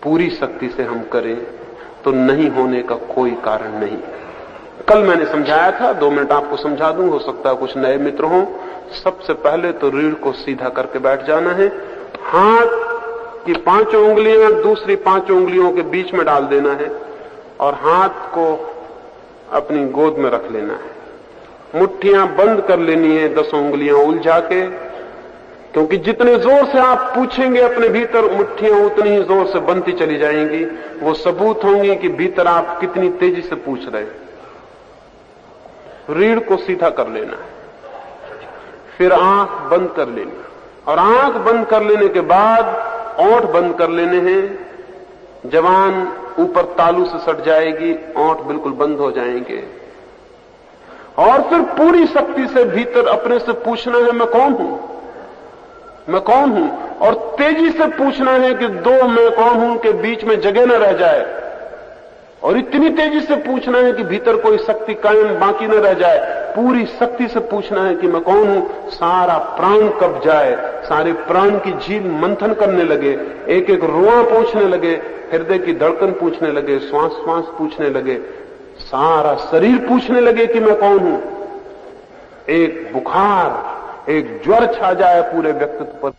पूरी शक्ति से हम करें, तो नहीं होने का कोई कारण नहीं। कल मैंने समझाया था, 2 मिनट आपको समझा दूं, हो सकता है कुछ नए मित्र हों। सबसे पहले तो रीढ़ को सीधा करके बैठ जाना है, हाथ की 5 उंगलियां दूसरी 5 उंगलियों के बीच में डाल देना है और हाथ को अपनी गोद में रख लेना है। मुट्ठियां बंद कर लेनी है, 10 उंगलियां उलझा के, क्योंकि जितने जोर से आप पूछेंगे अपने भीतर, मुट्ठियां उतनी ही जोर से बनती चली जाएंगी। वो सबूत होंगी कि भीतर आप कितनी तेजी से पूछ रहे हैं। रीढ़ को सीधा कर लेना है, फिर आंख बंद कर लेनी, और आंख बंद कर लेने के बाद ओंठ बंद कर लेने हैं। जबान ऊपर तालू से सट जाएगी, ओंठ बिल्कुल बंद हो जाएंगे, और फिर पूरी शक्ति से भीतर अपने से पूछना है, मैं कौन हूं, मैं कौन हूं, और तेजी से पूछना है कि दो मैं कौन हूं के बीच में जगह न रह जाए, और इतनी तेजी से पूछना है कि भीतर कोई शक्ति कायम बाकी न रह जाए। पूरी शक्ति से पूछना है कि मैं कौन हूं, सारा प्राण कब जाए, सारे प्राण की झील मंथन करने लगे, एक एक रोआ पूछने लगे, हृदय की धड़कन पूछने लगे, श्वास श्वास पूछने लगे, सारा शरीर पूछने लगे कि मैं कौन हूं। एक बुखार, एक ज्वर छा जाए पूरे व्यक्तित्व पर।